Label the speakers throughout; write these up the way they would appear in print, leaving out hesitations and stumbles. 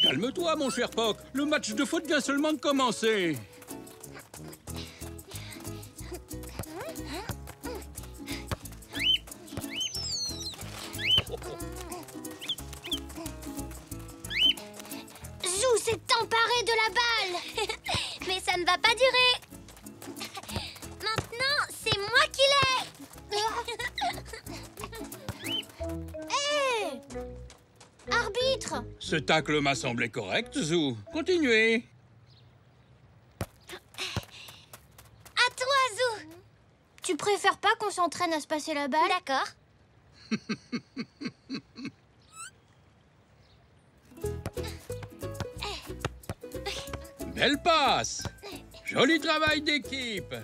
Speaker 1: Calme-toi, mon cher Poc. Le match de foot vient seulement de commencer.
Speaker 2: Zou s'est emparé de la balle.
Speaker 3: Mais ça ne va pas durer. Maintenant, c'est moi qui l'ai.
Speaker 2: Hé! Arbitre!
Speaker 1: Ce tacle m'a semblé correct, Zou. Continuez.
Speaker 3: À toi, Zou.
Speaker 2: Tu préfères pas qu'on s'entraîne à se passer la balle?
Speaker 3: D'accord.
Speaker 1: Belle passe. Joli travail d'équipe.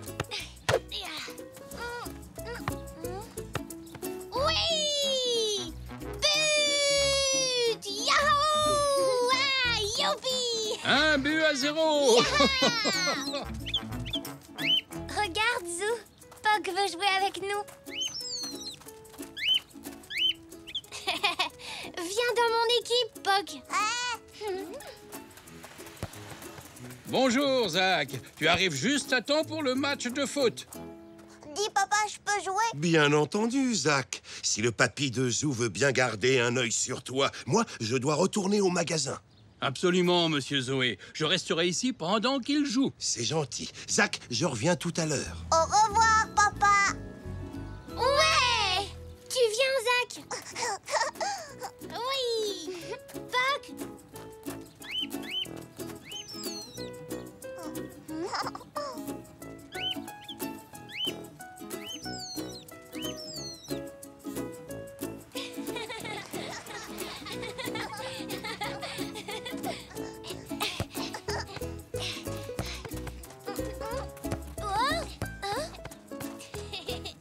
Speaker 2: Oui! But! Yahoo! Ah, youpi!
Speaker 1: 1-0.
Speaker 3: Regarde, Zou. Poc veut jouer avec nous.
Speaker 2: Viens dans mon équipe, Poc.
Speaker 1: Bonjour, Zach. Tu arrives juste à temps pour le match de foot.
Speaker 4: Dis, papa, je peux jouer?
Speaker 5: Bien entendu, Zach. Si le papy de Zou veut bien garder un œil sur toi, moi, je dois retourner au magasin.
Speaker 1: Absolument, monsieur Zoé. Je resterai ici pendant qu'il joue.
Speaker 5: C'est gentil. Zach, je reviens tout à l'heure.
Speaker 4: Au revoir, papa.
Speaker 2: Ouais! Tu viens, Zach? Oui! Poc!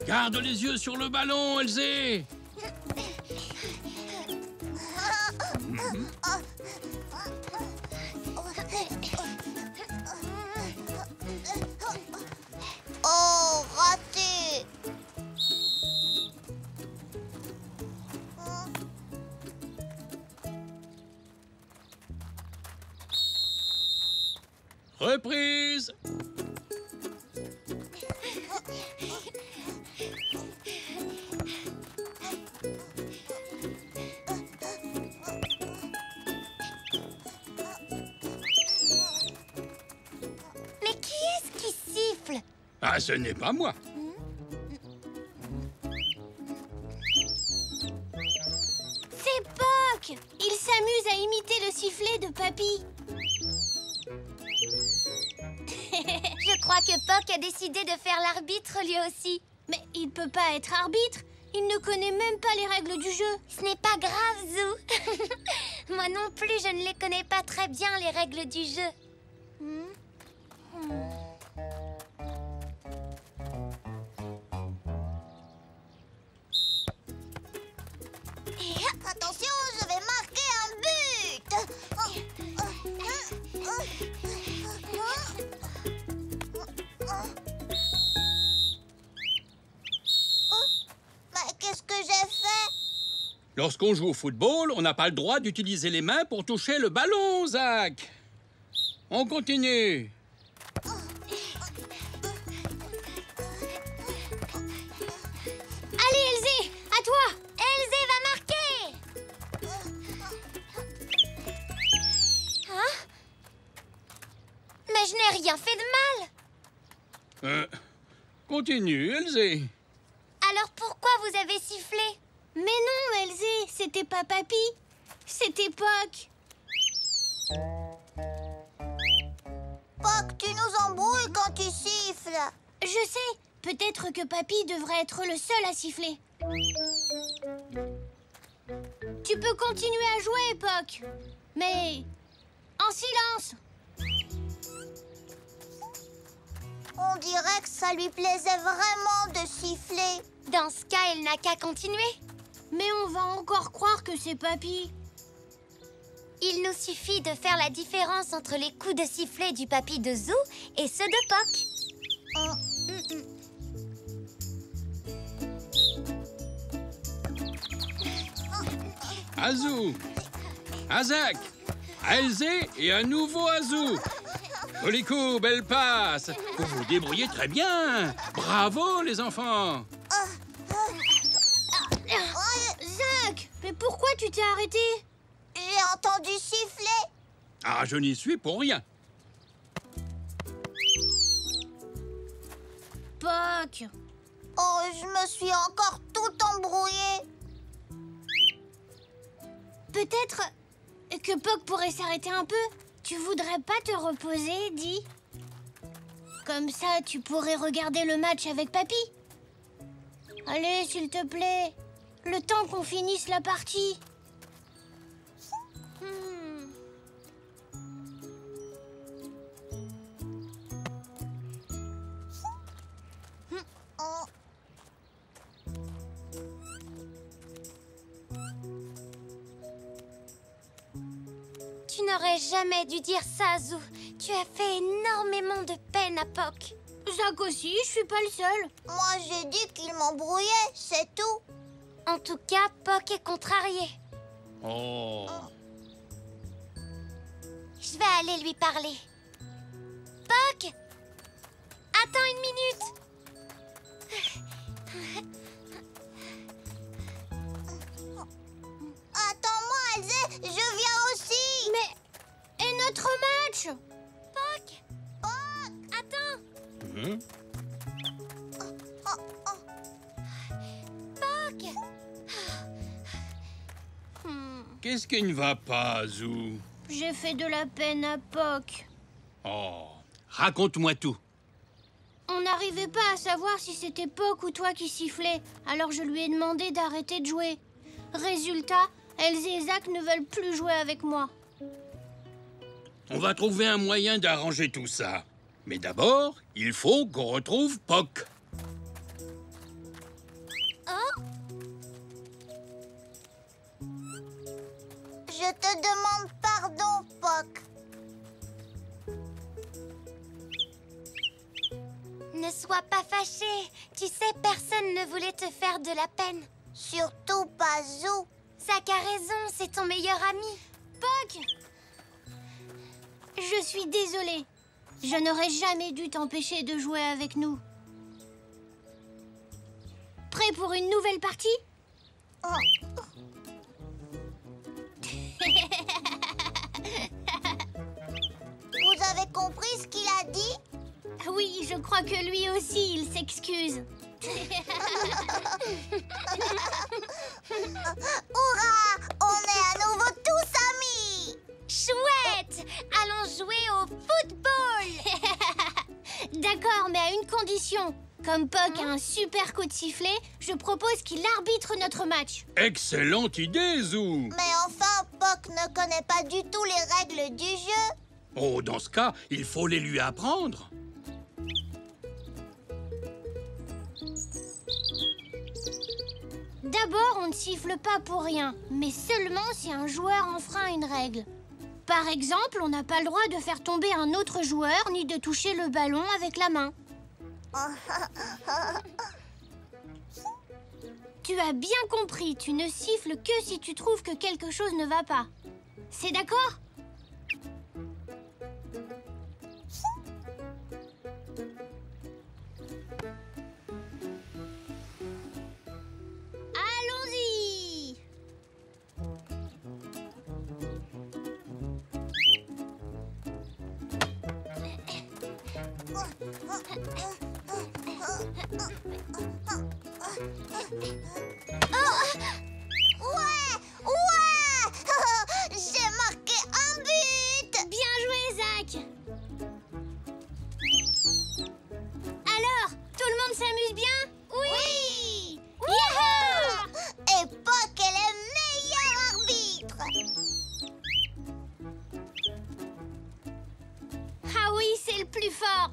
Speaker 1: Garde les yeux sur le ballon, Elzé.
Speaker 4: Oh, raté.
Speaker 1: Reprise.
Speaker 3: Mais qui est-ce qui siffle?
Speaker 1: Ah, ce n'est pas moi.
Speaker 2: C'est Poc! Il s'amuse à imiter le sifflet de Papy.
Speaker 3: Je crois que Poc a décidé de faire l'arbitre lui aussi.
Speaker 2: Mais il peut pas être arbitre. Il ne connaît même pas les règles du jeu.
Speaker 3: Ce n'est pas grave, Zou. Moi non plus, je ne les connais pas très bien, les règles du jeu.
Speaker 4: Attention, je vais marquer un but. Mais qu'est-ce que j'ai fait?
Speaker 1: Lorsqu'on joue au football, on n'a pas le droit d'utiliser les mains pour toucher le ballon, Zach. On continue.
Speaker 2: Allez, Elzé, à toi!
Speaker 3: Elzé va marquer. Hein? Mais je n'ai rien fait de mal.
Speaker 1: Continue, Elzé.
Speaker 3: Alors pourquoi vous avez sifflé?
Speaker 2: Mais non, Elzé, c'était pas Papy. C'était Poc.
Speaker 4: Poc, tu nous embrouilles quand tu siffles.
Speaker 2: Je sais, peut-être que Papy devrait être le seul à siffler. Tu peux continuer à jouer, Poc. Mais en silence.
Speaker 4: On dirait que ça lui plaisait vraiment de siffler.
Speaker 3: Dans ce cas, elle n'a qu'à continuer.
Speaker 2: Mais on va encore croire que c'est Papy.
Speaker 3: Il nous suffit de faire la différence entre les coups de sifflet du papy de Zou et ceux de Poc.
Speaker 1: Azou, Azak, Elzé et un nouveau Azou. Joli coup, belle passe. Vous vous débrouillez très bien. Bravo, les enfants.
Speaker 2: Zach, mais pourquoi tu t'es arrêté?
Speaker 4: J'ai entendu siffler.
Speaker 1: Ah, je n'y suis pour rien.
Speaker 2: Poc.
Speaker 4: Oh, je me suis encore tout embrouillée.
Speaker 2: Peut-être que Poc pourrait s'arrêter un peu. Tu voudrais pas te reposer, dis? Comme ça, tu pourrais regarder le match avec Papy. Allez, s'il te plaît. Le temps qu'on finisse la partie.
Speaker 4: Oh,
Speaker 3: Tu n'aurais jamais dû dire ça, Zou. Tu as fait énormément de peine à Poc.
Speaker 2: Zach aussi, je suis pas le seul.
Speaker 4: moi, j'ai dit qu'il m'embrouillait, c'est tout.
Speaker 3: En tout cas, Poc est contrarié.
Speaker 1: Oh.
Speaker 3: Je vais aller lui parler. Poc! Attends une minute!
Speaker 4: Attends-moi, Elzé, je viens aussi.
Speaker 2: Mais... Et notre match?
Speaker 3: Poc! Attends!
Speaker 1: Hum.
Speaker 3: Poc!
Speaker 1: Qu'est-ce qui ne va pas, Azou?
Speaker 2: J'ai fait de la peine à Poc.
Speaker 1: Oh, raconte-moi tout.
Speaker 2: On n'arrivait pas à savoir si c'était Poc ou toi qui sifflais, alors je lui ai demandé d'arrêter de jouer. Résultat, Elzé et Zach ne veulent plus jouer avec moi.
Speaker 1: On va trouver un moyen d'arranger tout ça. Mais d'abord, il faut qu'on retrouve Poc.
Speaker 4: Je te demande pardon, Poc.
Speaker 3: Ne sois pas fâché. Tu sais, personne ne voulait te faire de la peine.
Speaker 4: Surtout pas Zou.
Speaker 3: Zach a raison, c'est ton meilleur ami.
Speaker 2: Poc! Je suis désolée. Je n'aurais jamais dû t'empêcher de jouer avec nous. Prêt pour une nouvelle partie?
Speaker 4: Vous avez compris ce qu'il a dit?
Speaker 2: Oui, je crois que lui aussi, il s'excuse.
Speaker 4: Hurrah! On est à nouveau tous amis!
Speaker 3: Chouette! Allons jouer au football!
Speaker 2: D'accord, mais à une condition. Comme Poc a un super coup de sifflet, je propose qu'il arbitre notre match.
Speaker 1: Excellente idée, Zou.
Speaker 4: Mais enfin, Poc ne connaît pas du tout les règles du jeu.
Speaker 1: Oh, dans ce cas, il faut les lui apprendre.
Speaker 2: D'abord, on ne siffle pas pour rien, mais seulement si un joueur enfreint une règle. Par exemple, on n'a pas le droit de faire tomber un autre joueur ni de toucher le ballon avec la main. Tu as bien compris, tu ne siffles que si tu trouves que quelque chose ne va pas. C'est d'accord ? Allons-y!
Speaker 4: Ouais! Ouais! J'ai marqué un but!
Speaker 2: Bien joué, Zach! Alors, tout le monde s'amuse bien? Oui! Youhou!
Speaker 4: Et Poc est le meilleur arbitre!
Speaker 2: Ah oui, c'est le plus fort!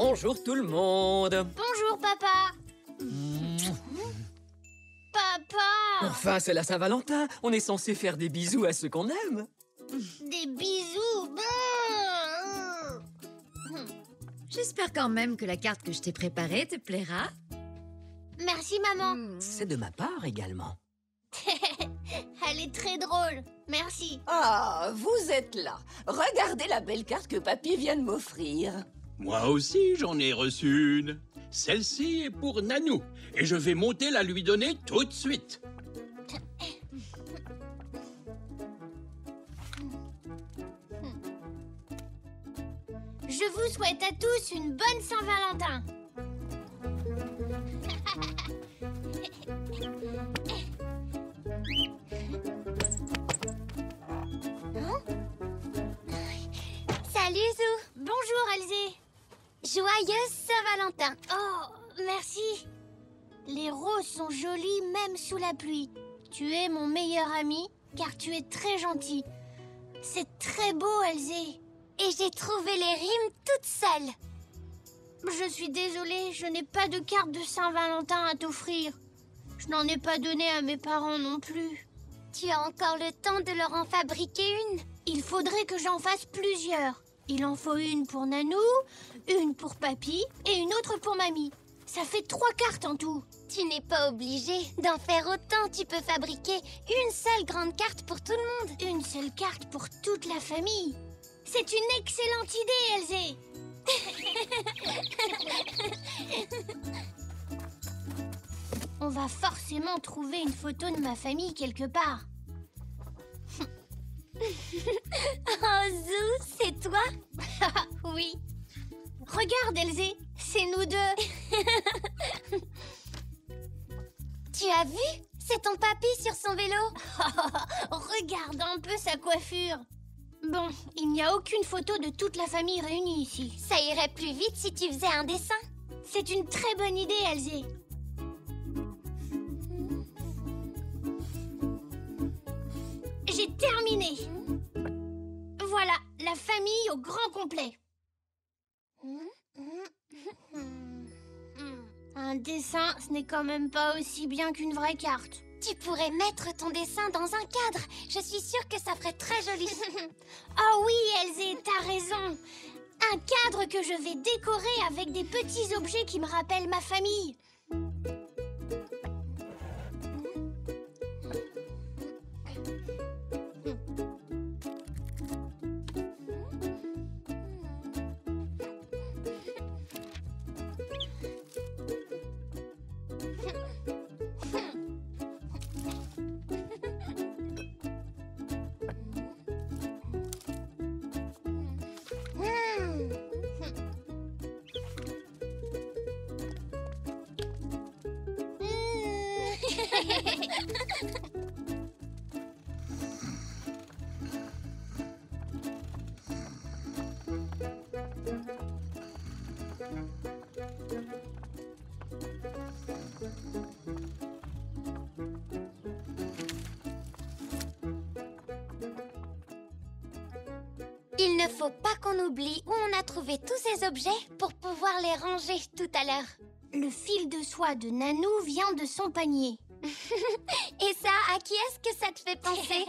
Speaker 6: Bonjour tout le monde.
Speaker 2: Bonjour, papa. Papa.
Speaker 6: Enfin, c'est la Saint-Valentin. On est censé faire des bisous à ceux qu'on aime.
Speaker 2: Des bisous.
Speaker 7: J'espère quand même que la carte que je t'ai préparée te plaira.
Speaker 2: Merci, maman.
Speaker 6: C'est de ma part également.
Speaker 2: Elle est très drôle. Merci.
Speaker 8: Ah, vous êtes là. Regardez la belle carte que papy vient de m'offrir.
Speaker 1: Moi aussi, j'en ai reçu une. Celle-ci est pour Nanou. Et je vais monter la lui donner tout de suite.
Speaker 2: Je vous souhaite à tous une bonne Saint-Valentin.
Speaker 3: Salut, Zou.
Speaker 2: Bonjour, Elzé.
Speaker 3: Joyeuse Saint-Valentin.
Speaker 2: Oh, merci. Les roses sont jolies même sous la pluie. Tu es mon meilleur ami car tu es très gentil. C'est très beau, Elzé.
Speaker 3: Et j'ai trouvé les rimes toutes seules.
Speaker 2: Je suis désolée, je n'ai pas de carte de Saint-Valentin à t'offrir. Je n'en ai pas donné à mes parents non plus.
Speaker 3: Tu as encore le temps de leur en fabriquer une.
Speaker 2: Il faudrait que j'en fasse plusieurs. Il en faut une pour Nanou, une pour Papy et une autre pour Mamie. Ça fait 3 cartes en tout.
Speaker 3: Tu n'es pas obligé d'en faire autant. Tu peux fabriquer une seule grande carte pour tout le monde.
Speaker 2: Une seule carte pour toute la famille. C'est une excellente idée, Elzé. On va forcément trouver une photo de ma famille quelque part.
Speaker 3: Oh, Zou, c'est toi?
Speaker 2: Oui. Regarde, Elzé, c'est nous deux.
Speaker 3: Tu as vu? C'est ton papy sur son vélo.
Speaker 2: Regarde un peu sa coiffure. Bon, il n'y a aucune photo de toute la famille réunie ici.
Speaker 3: Ça irait plus vite si tu faisais un dessin.
Speaker 2: C'est une très bonne idée, Elzé. J'ai terminé. Voilà, la famille au grand complet. Un dessin, ce n'est quand même pas aussi bien qu'une vraie carte.
Speaker 3: Tu pourrais mettre ton dessin dans un cadre. Je suis sûre que ça ferait très joli.
Speaker 2: Oh oui, Elzé, t'as raison. Un cadre que je vais décorer avec des petits objets qui me rappellent ma famille.
Speaker 3: Il ne faut pas qu'on oublie où on a trouvé tous ces objets pour pouvoir les ranger tout à l'heure.
Speaker 2: Le fil de soie de Nanou vient de son panier.
Speaker 3: Et ça, à qui est-ce que ça te fait penser?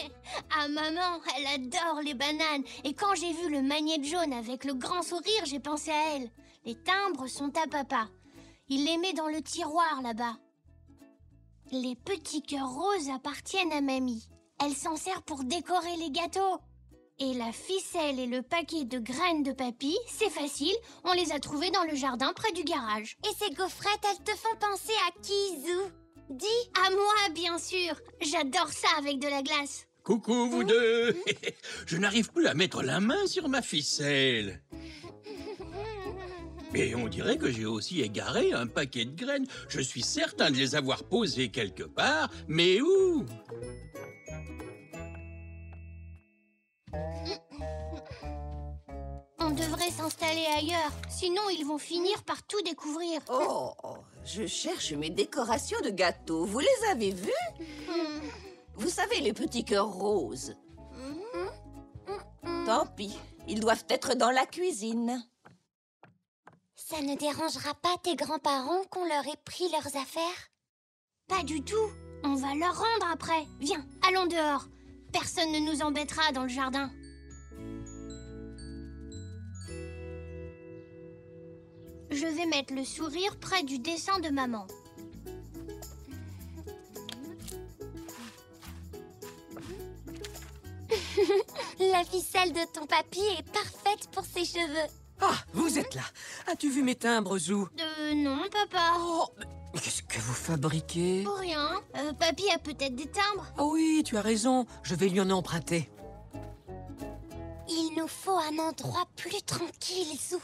Speaker 2: Ah, maman, elle adore les bananes. Et quand j'ai vu le magnète jaune avec le grand sourire, j'ai pensé à elle. Les timbres sont à papa. Il les met dans le tiroir là-bas. Les petits cœurs roses appartiennent à mamie. Elle s'en sert pour décorer les gâteaux. Et la ficelle et le paquet de graines de papy, c'est facile, on les a trouvés dans le jardin près du garage.
Speaker 3: Et ces gaufrettes, elles te font penser à qui, Zou? Dis.
Speaker 2: À moi, bien sûr. J'adore ça avec de la glace.
Speaker 1: Coucou, vous deux. Je n'arrive plus à mettre la main sur ma ficelle. Et on dirait que j'ai aussi égaré un paquet de graines. Je suis certain de les avoir posées quelque part, mais où?
Speaker 2: On devrait s'installer ailleurs, sinon ils vont finir par tout découvrir.
Speaker 8: Oh, je cherche mes décorations de gâteaux. Vous les avez vues? Vous savez, les petits cœurs roses. Tant pis, ils doivent être dans la cuisine.
Speaker 3: Ça ne dérangera pas tes grands-parents qu'on leur ait pris leurs affaires?
Speaker 2: Pas du tout. On va leur rendre après. Viens, allons dehors. Personne ne nous embêtera dans le jardin. Je vais mettre le sourire près du dessin de maman.
Speaker 3: La ficelle de ton papy est parfaite pour ses cheveux.
Speaker 6: Ah, vous êtes là. As-tu vu mes timbres, Zou?
Speaker 2: Non, papa.
Speaker 6: Oh, mais qu'est-ce que vous fabriquez?
Speaker 2: Pour rien. Papy a peut-être des timbres.
Speaker 6: Ah oui, tu as raison. Je vais lui en emprunter.
Speaker 3: Il nous faut un endroit plus tranquille, Zou.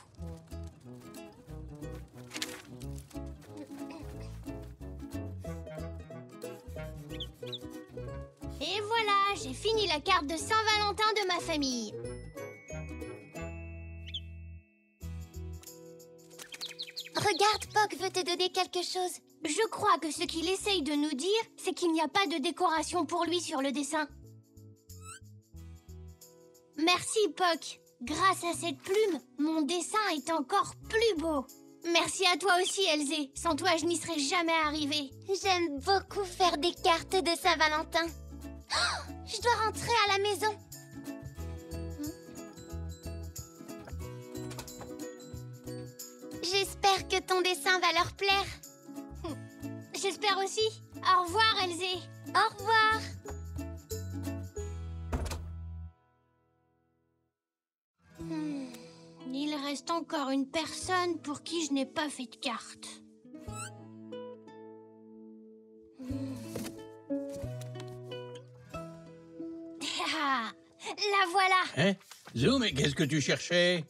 Speaker 2: Et voilà, j'ai fini la carte de Saint-Valentin de ma famille.
Speaker 3: Regarde, Poc veut te donner quelque chose.
Speaker 2: Je crois que ce qu'il essaye de nous dire, c'est qu'il n'y a pas de décoration pour lui sur le dessin. Merci, Poc. Grâce à cette plume, mon dessin est encore plus beau. Merci à toi aussi, Elzé. Sans toi, je n'y serais jamais arrivée.
Speaker 3: J'aime beaucoup faire des cartes de Saint-Valentin. Oh, je dois rentrer à la maison. J'espère que ton dessin va leur plaire.
Speaker 2: J'espère aussi. Au revoir, Elzé.
Speaker 3: Au revoir.
Speaker 2: Il reste encore une personne pour qui je n'ai pas fait de carte. Ah, la voilà.
Speaker 1: Hein? Zou, mais qu'est-ce que tu cherchais?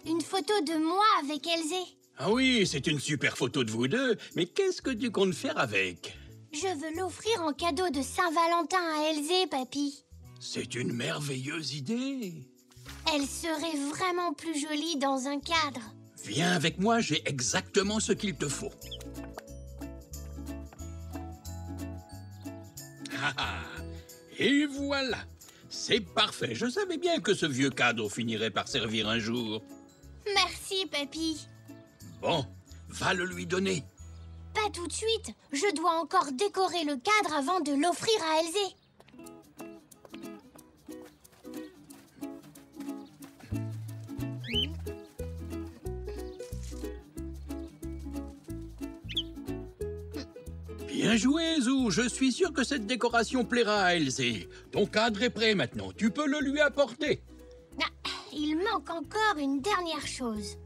Speaker 2: Une photo de moi avec Elzé.
Speaker 1: Ah oui, c'est une super photo de vous deux, mais qu'est-ce que tu comptes faire avec?
Speaker 2: Je veux l'offrir en cadeau de Saint-Valentin à Elzé, papy.
Speaker 1: C'est une merveilleuse idée.
Speaker 2: Elle serait vraiment plus jolie dans un cadre.
Speaker 1: Viens avec moi, j'ai exactement ce qu'il te faut. Ah ah, et voilà. C'est parfait. Je savais bien que ce vieux cadre finirait par servir un jour.
Speaker 2: Merci, papy.
Speaker 1: Bon, va le lui donner.
Speaker 2: Pas tout de suite. Je dois encore décorer le cadre avant de l'offrir à Elzé.
Speaker 1: Bien joué, Zou. Je suis sûr que cette décoration plaira à Elzé. Ton cadre est prêt maintenant. Tu peux le lui apporter.
Speaker 2: Ah, il manque encore une dernière chose.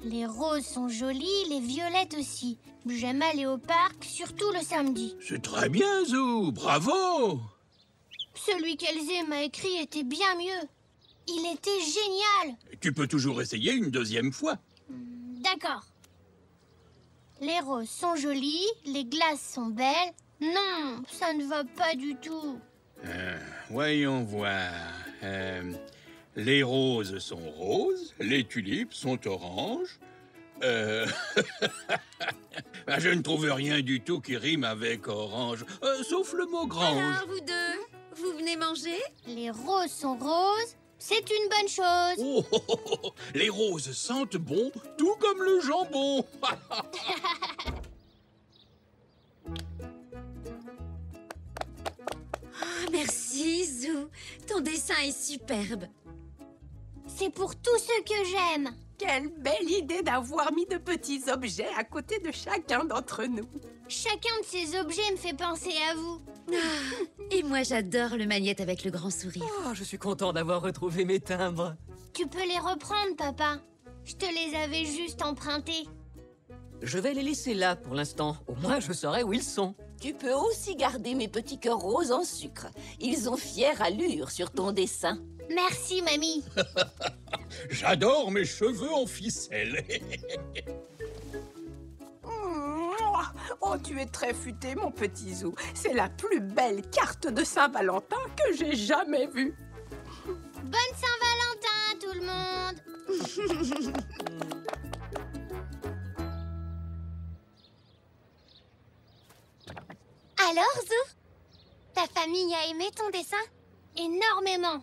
Speaker 2: Les roses sont jolies, les violettes aussi. J'aime aller au parc, surtout le samedi.
Speaker 1: C'est très bien, Zou. Bravo.
Speaker 2: Celui qu'Elzé m'a écrit était bien mieux. Il était génial.
Speaker 1: Tu peux toujours essayer une deuxième fois.
Speaker 2: D'accord. Les roses sont jolies, les glaces sont belles. Non, ça ne va pas du tout.
Speaker 1: Voyons voir. Les roses sont roses, les tulipes sont oranges. Je ne trouve rien du tout qui rime avec orange, sauf le mot grange.
Speaker 7: Alors, vous deux, vous venez manger?
Speaker 2: Les roses sont roses, c'est une bonne chose.
Speaker 1: Oh, oh, oh, oh, les roses sentent bon, tout comme le jambon.
Speaker 7: Ah, merci, Zou. Ton dessin est superbe.
Speaker 2: C'est pour tous ceux que j'aime.
Speaker 9: Quelle belle idée d'avoir mis de petits objets à côté de chacun d'entre nous.
Speaker 2: Chacun de ces objets me fait penser à vous.
Speaker 7: Et moi, j'adore le magnète avec le grand sourire.
Speaker 6: Oh, je suis content d'avoir retrouvé mes timbres.
Speaker 2: Tu peux les reprendre, papa. Je te les avais juste empruntés.
Speaker 6: Je vais les laisser là pour l'instant. Au moins, je saurai où ils sont.
Speaker 8: Tu peux aussi garder mes petits cœurs roses en sucre. Ils ont fière allure sur ton dessin.
Speaker 2: Merci, mamie.
Speaker 1: J'adore mes cheveux en ficelle.
Speaker 9: Oh, tu es très futé, mon petit Zou. C'est la plus belle carte de Saint-Valentin que j'ai jamais vue.
Speaker 2: Bonne Saint-Valentin, tout le monde.
Speaker 3: Alors, Zou, ta famille a aimé ton dessin?
Speaker 2: Énormément.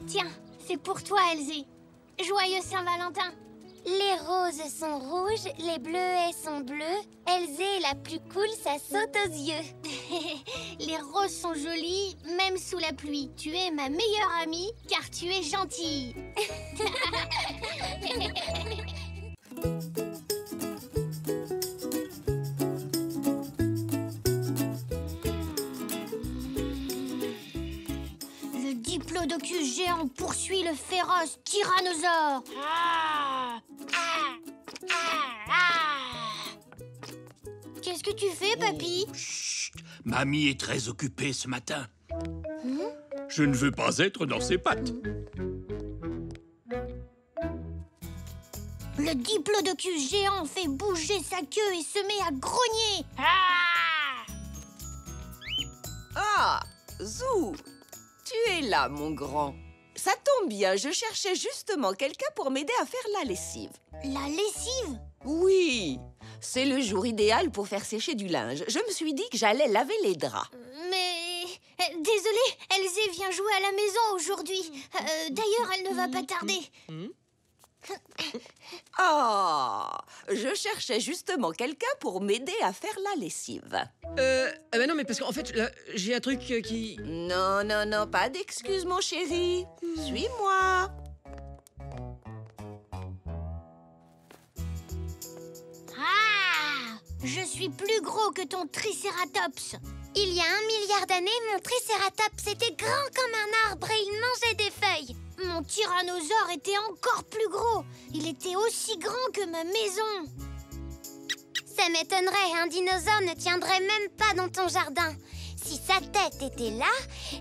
Speaker 2: Tiens, c'est pour toi, Elsie. Joyeux Saint-Valentin.
Speaker 3: Les roses sont rouges, les bleuets sont bleus. Elzé est la plus cool, ça saute aux yeux.
Speaker 2: Les roses sont jolies, même sous la pluie. Tu es ma meilleure amie, car tu es gentille. Le diplodocus géant poursuit le féroce tyrannosaure. Qu'est-ce que tu fais, papy?
Speaker 1: Chut. Mamie est très occupée ce matin. Je ne veux pas être dans ses pattes.
Speaker 2: Le diplodocus géant fait bouger sa queue et se met à grogner.
Speaker 8: Ah, Zou, tu es là, mon grand. Ça tombe bien, je cherchais justement quelqu'un pour m'aider à faire la lessive.
Speaker 2: La lessive?
Speaker 8: Oui, c'est le jour idéal pour faire sécher du linge. Je me suis dit que j'allais laver les draps.
Speaker 2: Mais... désolée, Elzé vient jouer à la maison aujourd'hui. D'ailleurs, elle ne va pas tarder.
Speaker 8: Ah, je cherchais justement quelqu'un pour m'aider à faire la lessive.
Speaker 6: Bah non, mais parce qu'en fait, là, j'ai un truc qui...
Speaker 8: Non, non, non, pas d'excuses, mon chéri. Suis-moi.
Speaker 2: Ah! Je suis plus gros que ton tricératops.
Speaker 3: Il y a 1 milliard d'années, mon tricératops était grand comme un arbre et il mangeait des feuilles.
Speaker 2: Mon tyrannosaure était encore plus gros. Il était aussi grand que ma maison.
Speaker 3: Ça m'étonnerait, un dinosaure ne tiendrait même pas dans ton jardin. Si sa tête était là,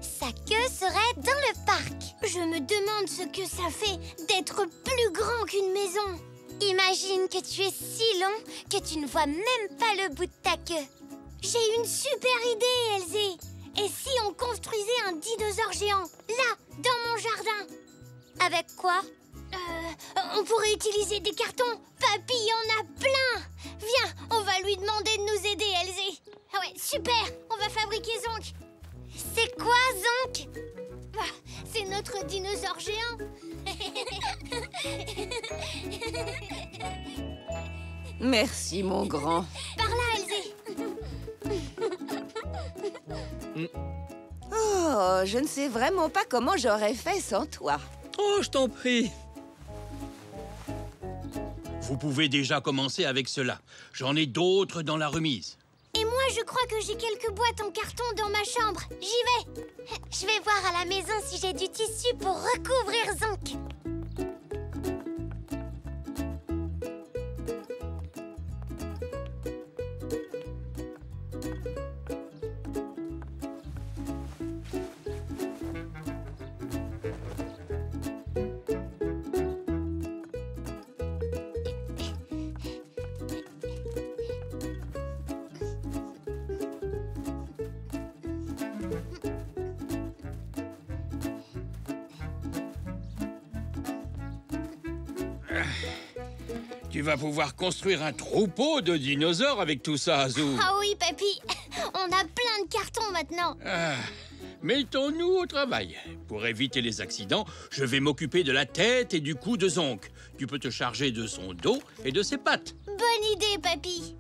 Speaker 3: sa queue serait dans le parc.
Speaker 2: Je me demande ce que ça fait d'être plus grand qu'une maison.
Speaker 3: Imagine que tu es si long que tu ne vois même pas le bout de ta queue.
Speaker 2: J'ai une super idée, Elzé. Et si on construisait un dinosaure géant, là, dans mon jardin?
Speaker 3: Avec quoi?
Speaker 2: On pourrait utiliser des cartons. Papy en a plein. Viens, on va lui demander de nous aider, Elzé. Ah ouais, super. On va fabriquer Zonk.
Speaker 3: C'est quoi, Zonk?
Speaker 2: C'est notre dinosaure géant.
Speaker 8: Merci, mon grand.
Speaker 2: Par là, Elzé.
Speaker 8: Oh, je ne sais vraiment pas comment j'aurais fait sans toi.
Speaker 6: Oh, je t'en prie.
Speaker 1: Vous pouvez déjà commencer avec cela. J'en ai d'autres dans la remise.
Speaker 2: Et moi, je crois que j'ai quelques boîtes en carton dans ma chambre. J'y vais.
Speaker 3: Je vais voir à la maison si j'ai du tissu pour recouvrir Zonk.
Speaker 1: Tu vas pouvoir construire un troupeau de dinosaures avec tout ça, Azou.
Speaker 2: Ah oui, papy. On a plein de cartons maintenant.
Speaker 1: Mettons-nous au travail. Pour éviter les accidents, je vais m'occuper de la tête et du cou de Zonk. Tu peux te charger de son dos et de ses pattes.
Speaker 2: Bonne idée, papy.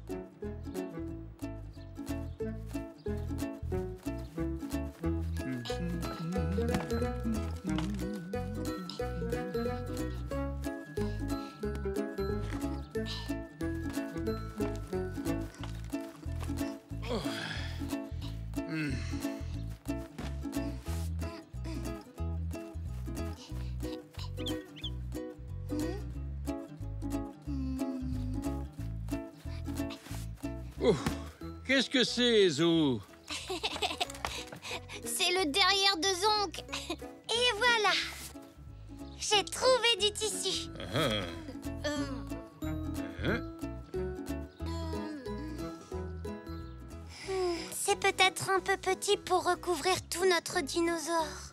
Speaker 1: Qu'est-ce que c'est, Zou?
Speaker 2: C'est le derrière de Zonk.
Speaker 3: Et voilà. J'ai trouvé du tissu. C'est peut-être un peu petit pour recouvrir tout notre dinosaure.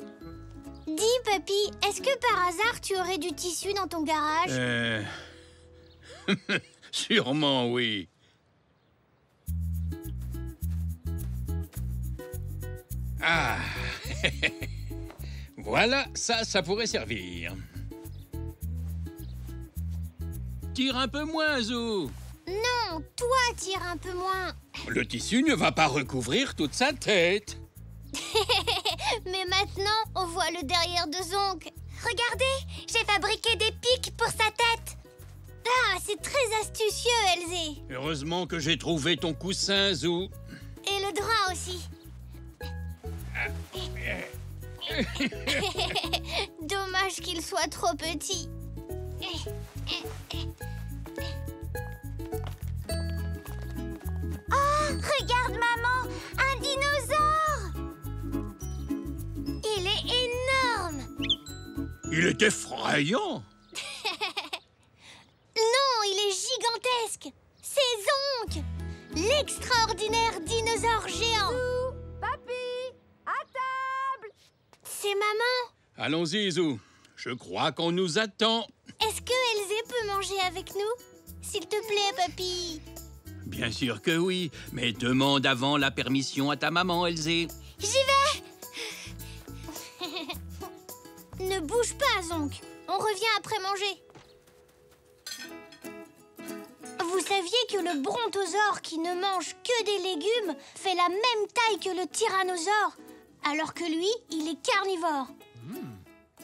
Speaker 2: Dis, papy, est-ce que par hasard tu aurais du tissu dans ton garage?
Speaker 1: Sûrement, oui. Ah. Voilà, ça pourrait servir. Tire un peu moins, Zou.
Speaker 2: Non, toi tire un peu moins.
Speaker 1: Le tissu ne va pas recouvrir toute sa tête.
Speaker 2: Mais maintenant, on voit le derrière de Zonk.
Speaker 3: Regardez, j'ai fabriqué des pics pour sa tête.
Speaker 2: Ah, c'est très astucieux, Elzé.
Speaker 1: Heureusement que j'ai trouvé ton coussin, Zou.
Speaker 2: Et le drap aussi. Dommage qu'il soit trop petit.
Speaker 3: Oh, regarde maman, un dinosaure. Il est énorme.
Speaker 1: Il est effrayant.
Speaker 2: Non, il est gigantesque. C'est Zonk, l'extraordinaire dinosaure géant.
Speaker 8: Papy, à table.
Speaker 2: C'est maman.
Speaker 1: Allons-y, Zou. Je crois qu'on nous attend.
Speaker 2: Est-ce que Elzé peut manger avec nous? S'il te plaît, papy.
Speaker 1: Bien sûr que oui, mais demande avant la permission à ta maman, Elzé.
Speaker 3: J'y vais.
Speaker 2: Ne bouge pas, Zonk. On revient après manger. Vous saviez que le brontosaure qui ne mange que des légumes fait la même taille que le tyrannosaure, alors que lui, il est carnivore.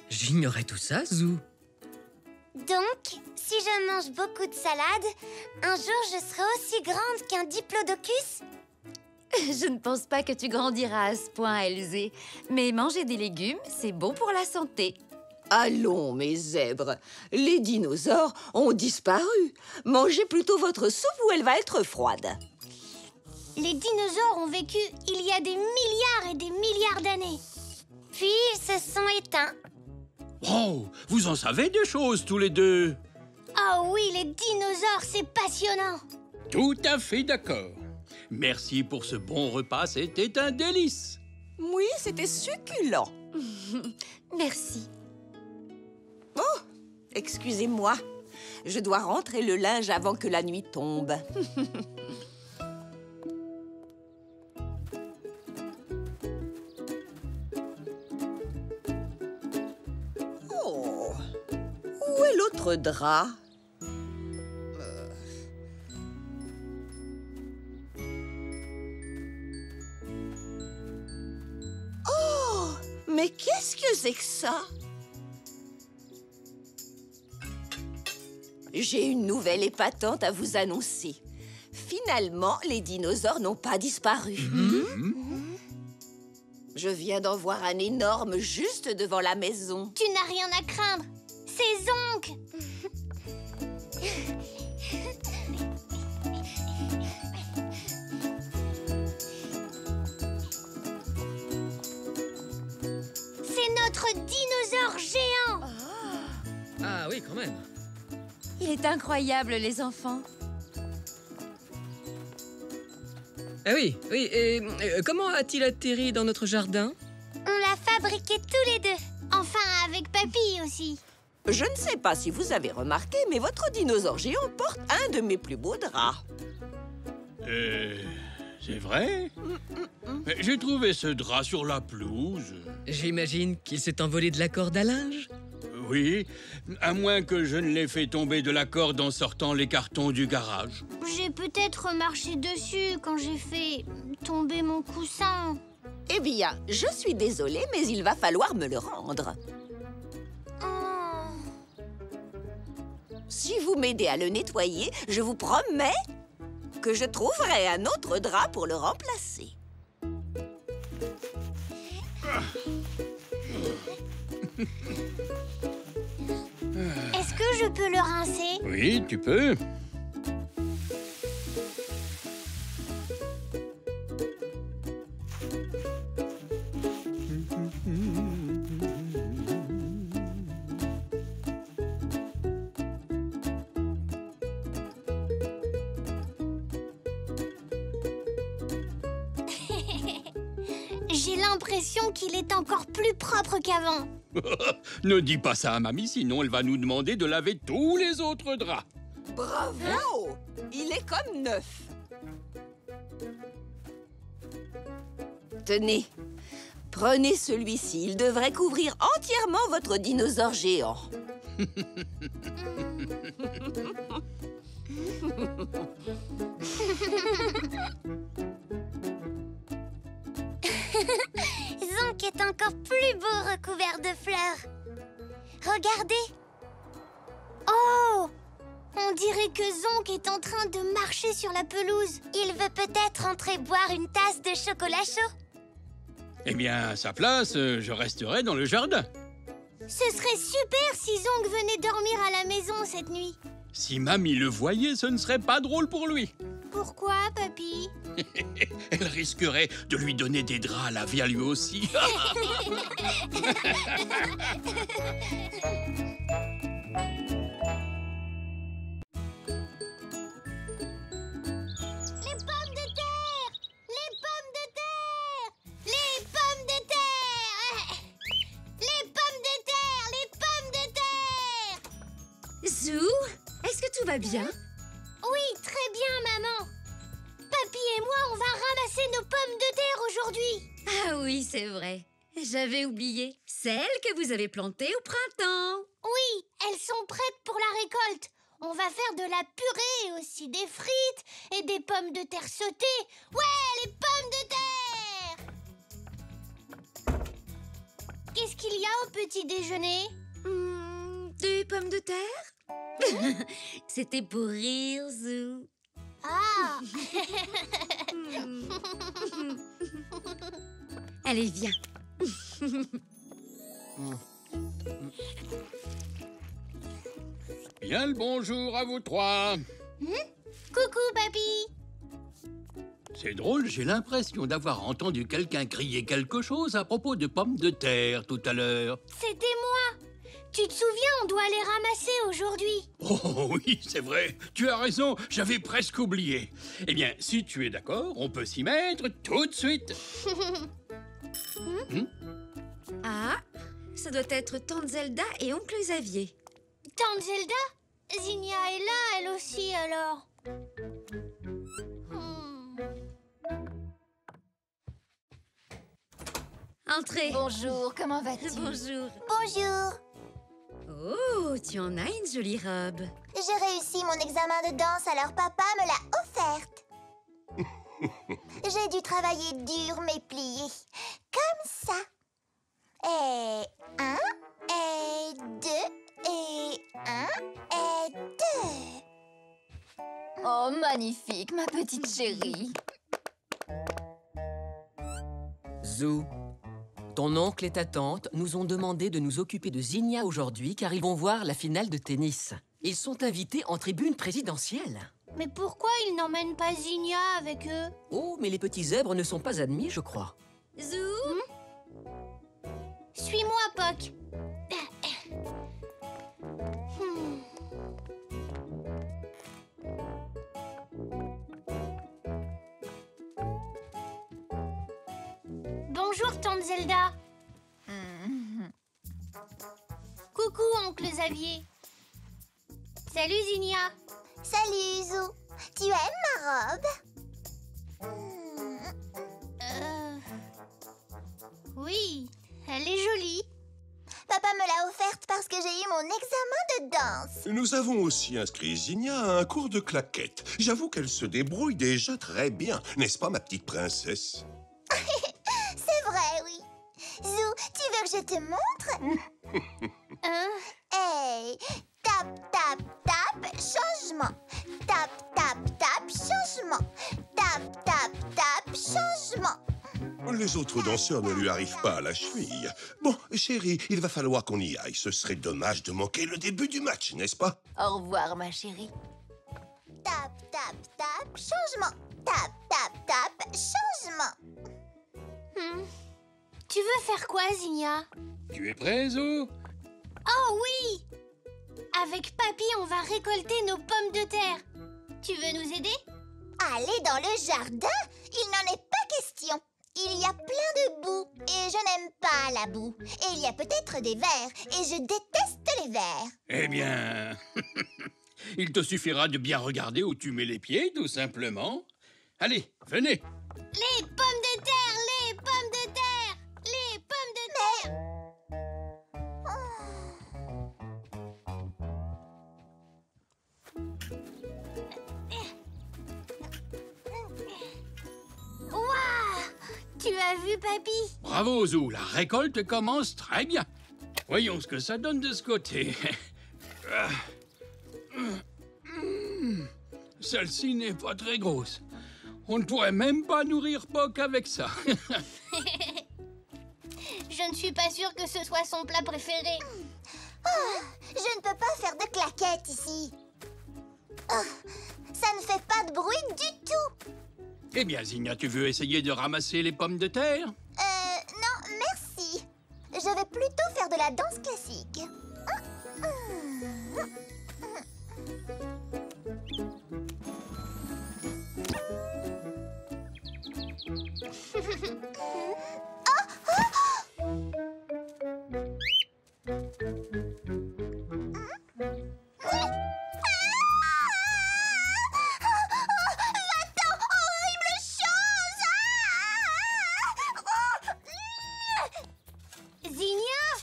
Speaker 6: J'ignorais tout ça, Zou.
Speaker 3: Donc, si je mange beaucoup de salade, un jour je serai aussi grande qu'un diplodocus?
Speaker 7: Je ne pense pas que tu grandiras à ce point, Elzé. Mais manger des légumes, c'est bon pour la santé.
Speaker 8: Allons, mes zèbres. Les dinosaures ont disparu. Mangez plutôt votre soupe ou elle va être froide.
Speaker 2: Les dinosaures ont vécu il y a des milliards et des milliards d'années.
Speaker 3: Puis ils se sont éteints.
Speaker 1: Oh, vous en savez des choses tous les deux.
Speaker 2: Ah oui, les dinosaures, c'est passionnant.
Speaker 1: Tout à fait d'accord. Merci pour ce bon repas, c'était un délice.
Speaker 8: Oui, c'était succulent.
Speaker 7: Merci.
Speaker 8: Oh, excusez-moi. Je dois rentrer le linge avant que la nuit tombe. Oh, où est l'autre drap? Oh, mais qu'est-ce que c'est que ça? J'ai une nouvelle épatante à vous annoncer. Finalement, les dinosaures n'ont pas disparu. Je viens d'en voir un énorme juste devant la maison.
Speaker 2: Tu n'as rien à craindre. C'est Zonk. C'est notre dinosaure géant.
Speaker 6: Ah oui, quand même.
Speaker 7: Il est incroyable, les enfants.
Speaker 6: Ah oui, et comment a-t-il atterri dans notre jardin?
Speaker 3: On l'a fabriqué tous les deux.
Speaker 2: Enfin, avec papy aussi.
Speaker 8: Je ne sais pas si vous avez remarqué, mais votre dinosaure géant porte un de mes plus beaux draps.
Speaker 1: C'est vrai? Mais j'ai trouvé ce drap sur la pelouse.
Speaker 6: J'imagine qu'il s'est envolé de la corde à linge.
Speaker 1: Oui, à moins que je ne l'ai fait tomber de la corde en sortant les cartons du garage.
Speaker 2: J'ai peut-être marché dessus quand j'ai fait tomber mon coussin.
Speaker 8: Eh bien, je suis désolée, mais il va falloir me le rendre.
Speaker 2: Oh.
Speaker 8: Si vous m'aidez à le nettoyer, je vous promets que je trouverai un autre drap pour le remplacer.
Speaker 2: Est-ce que je peux le rincer?
Speaker 1: Oui, tu peux.
Speaker 2: J'ai l'impression qu'il est encore plus propre qu'avant.
Speaker 1: Ne dis pas ça à mamie, sinon elle va nous demander de laver tous les autres draps.
Speaker 8: Bravo! Il est comme neuf. Tenez, Prenez celui-ci, il devrait couvrir entièrement votre dinosaure géant.
Speaker 3: Zonk est encore plus beau recouvert de fleurs. Regardez.
Speaker 2: Oh! On dirait que Zonk est en train de marcher sur la pelouse.
Speaker 3: Il veut peut-être entrer boire une tasse de chocolat chaud.
Speaker 1: Eh bien, à sa place, je resterai dans le jardin.
Speaker 2: Ce serait super si Zonk venait dormir à la maison cette nuit.
Speaker 1: Si Mamie le voyait, ce ne serait pas drôle pour lui.
Speaker 2: Pourquoi, papy?
Speaker 1: Elle risquerait de lui donner des draps à laver à lui aussi.
Speaker 2: Les pommes de terre! Les pommes de terre! Les pommes de terre! Les pommes de terre! Les pommes de terre!
Speaker 7: Zou, est-ce que tout va bien?
Speaker 2: Oui, très bien, maman. Papy et moi, on va ramasser nos pommes de terre aujourd'hui.
Speaker 7: Ah oui, c'est vrai. J'avais oublié. Celles que vous avez plantées au printemps.
Speaker 2: Oui, elles sont prêtes pour la récolte. On va faire de la purée et aussi des frites et des pommes de terre sautées. Ouais, les pommes de terre! Qu'est-ce qu'il y a au petit déjeuner?
Speaker 7: Des pommes de terre? C'était pour rire, Zou.
Speaker 2: Ah!
Speaker 7: Allez, viens.
Speaker 1: Bien le bonjour à vous trois.
Speaker 2: Coucou, papy.
Speaker 1: C'est drôle, j'ai l'impression d'avoir entendu quelqu'un crier quelque chose à propos de pommes de terre tout à l'heure.
Speaker 2: C'était moi. Tu te souviens, on doit les ramasser aujourd'hui.
Speaker 1: Oh oui, c'est vrai. Tu as raison, j'avais presque oublié. Eh bien, si tu es d'accord, on peut s'y mettre tout de suite.
Speaker 7: Ah, ça doit être Tante Zelda et Oncle Xavier.
Speaker 2: Tante Zelda? Zinnia est là, elle aussi, alors.
Speaker 7: Entrez.
Speaker 10: Bonjour, comment vas-tu?
Speaker 7: Bonjour.
Speaker 4: Bonjour.
Speaker 7: Oh, tu en as une jolie robe.
Speaker 4: J'ai réussi mon examen de danse, alors papa me l'a offerte. J'ai dû travailler dur, mais plié. Comme ça. Et 1, et 2, et 1, et 2.
Speaker 10: Oh, magnifique, ma petite chérie.
Speaker 6: Zou, ton oncle et ta tante nous ont demandé de nous occuper de Zinnia aujourd'hui car ils vont voir la finale de tennis. Ils sont invités en tribune présidentielle.
Speaker 2: Mais pourquoi ils n'emmènent pas Zinnia avec eux?
Speaker 6: Oh, mais les petits zèbres ne sont pas admis, je crois.
Speaker 7: Zou,
Speaker 2: Suis-moi, Poc. Bonjour, Tante Zelda. Coucou, Oncle Xavier. Salut, Zinnia.
Speaker 4: Salut, Zou. Tu aimes ma robe?
Speaker 2: Oui, elle est jolie.
Speaker 4: Papa me l'a offerte parce que j'ai eu mon examen de danse.
Speaker 5: Nous avons aussi inscrit Zinnia à un cours de claquettes. J'avoue qu'elle se débrouille déjà très bien. N'est-ce pas, ma petite princesse?
Speaker 4: C'est vrai, oui. Zou, tu veux que je te montre? Hey, tap, tap, tap, changement. Tap, tap, tap, changement. Tap, tap, tap, changement.
Speaker 5: Les autres danseurs ne lui arrivent pas à la cheville. Bon, chérie, il va falloir qu'on y aille. Ce serait dommage de manquer le début du match, n'est-ce pas?
Speaker 10: Au revoir, ma chérie.
Speaker 4: Tap, tap, tap, changement. Tap, tap, tap, changement.
Speaker 2: Tu veux faire quoi, Zinnia?
Speaker 1: Tu es prêt, Zou?
Speaker 2: Oh oui! Avec Papy, on va récolter nos pommes de terre. Tu veux nous aider?
Speaker 4: Aller dans le jardin? Il n'en est pas question. Il y a plein de boue et je n'aime pas la boue. Et il y a peut-être des vers et je déteste les vers.
Speaker 1: Eh bien, il te suffira de bien regarder où tu mets les pieds, tout simplement. Allez, venez.
Speaker 2: Les pommes de terre, les pommes de terre, les Tu as vu, Papy?
Speaker 1: Bravo, Zou, la récolte commence très bien. Voyons ce que ça donne de ce côté. Celle-ci n'est pas très grosse. On ne pourrait même pas nourrir Poc avec ça.
Speaker 2: Je ne suis pas sûre que ce soit son plat préféré.
Speaker 4: Oh, je ne peux pas faire de claquettes ici. Oh, ça ne fait pas de bruit du tout.
Speaker 1: Eh bien, Zinnia, tu veux essayer de ramasser les pommes de terre?
Speaker 4: Non, merci. Je vais plutôt faire de la danse classique.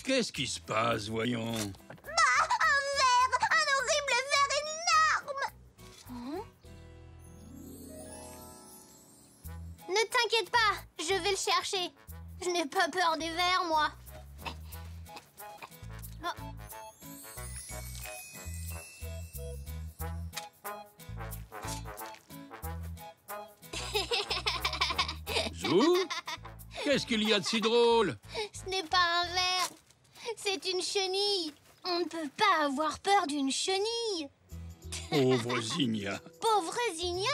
Speaker 1: Qu'est-ce qui se passe, voyons?
Speaker 4: Un horrible verre énorme.
Speaker 2: Ne t'inquiète pas, je vais le chercher. Je n'ai pas peur des vers, moi.
Speaker 1: Zou? Qu'est-ce qu'il y a de si drôle?
Speaker 2: Ce n'est pas un ver, c'est une chenille. On ne peut pas avoir peur d'une chenille.
Speaker 1: Pauvre Zinnia.
Speaker 2: Pauvre Zinnia?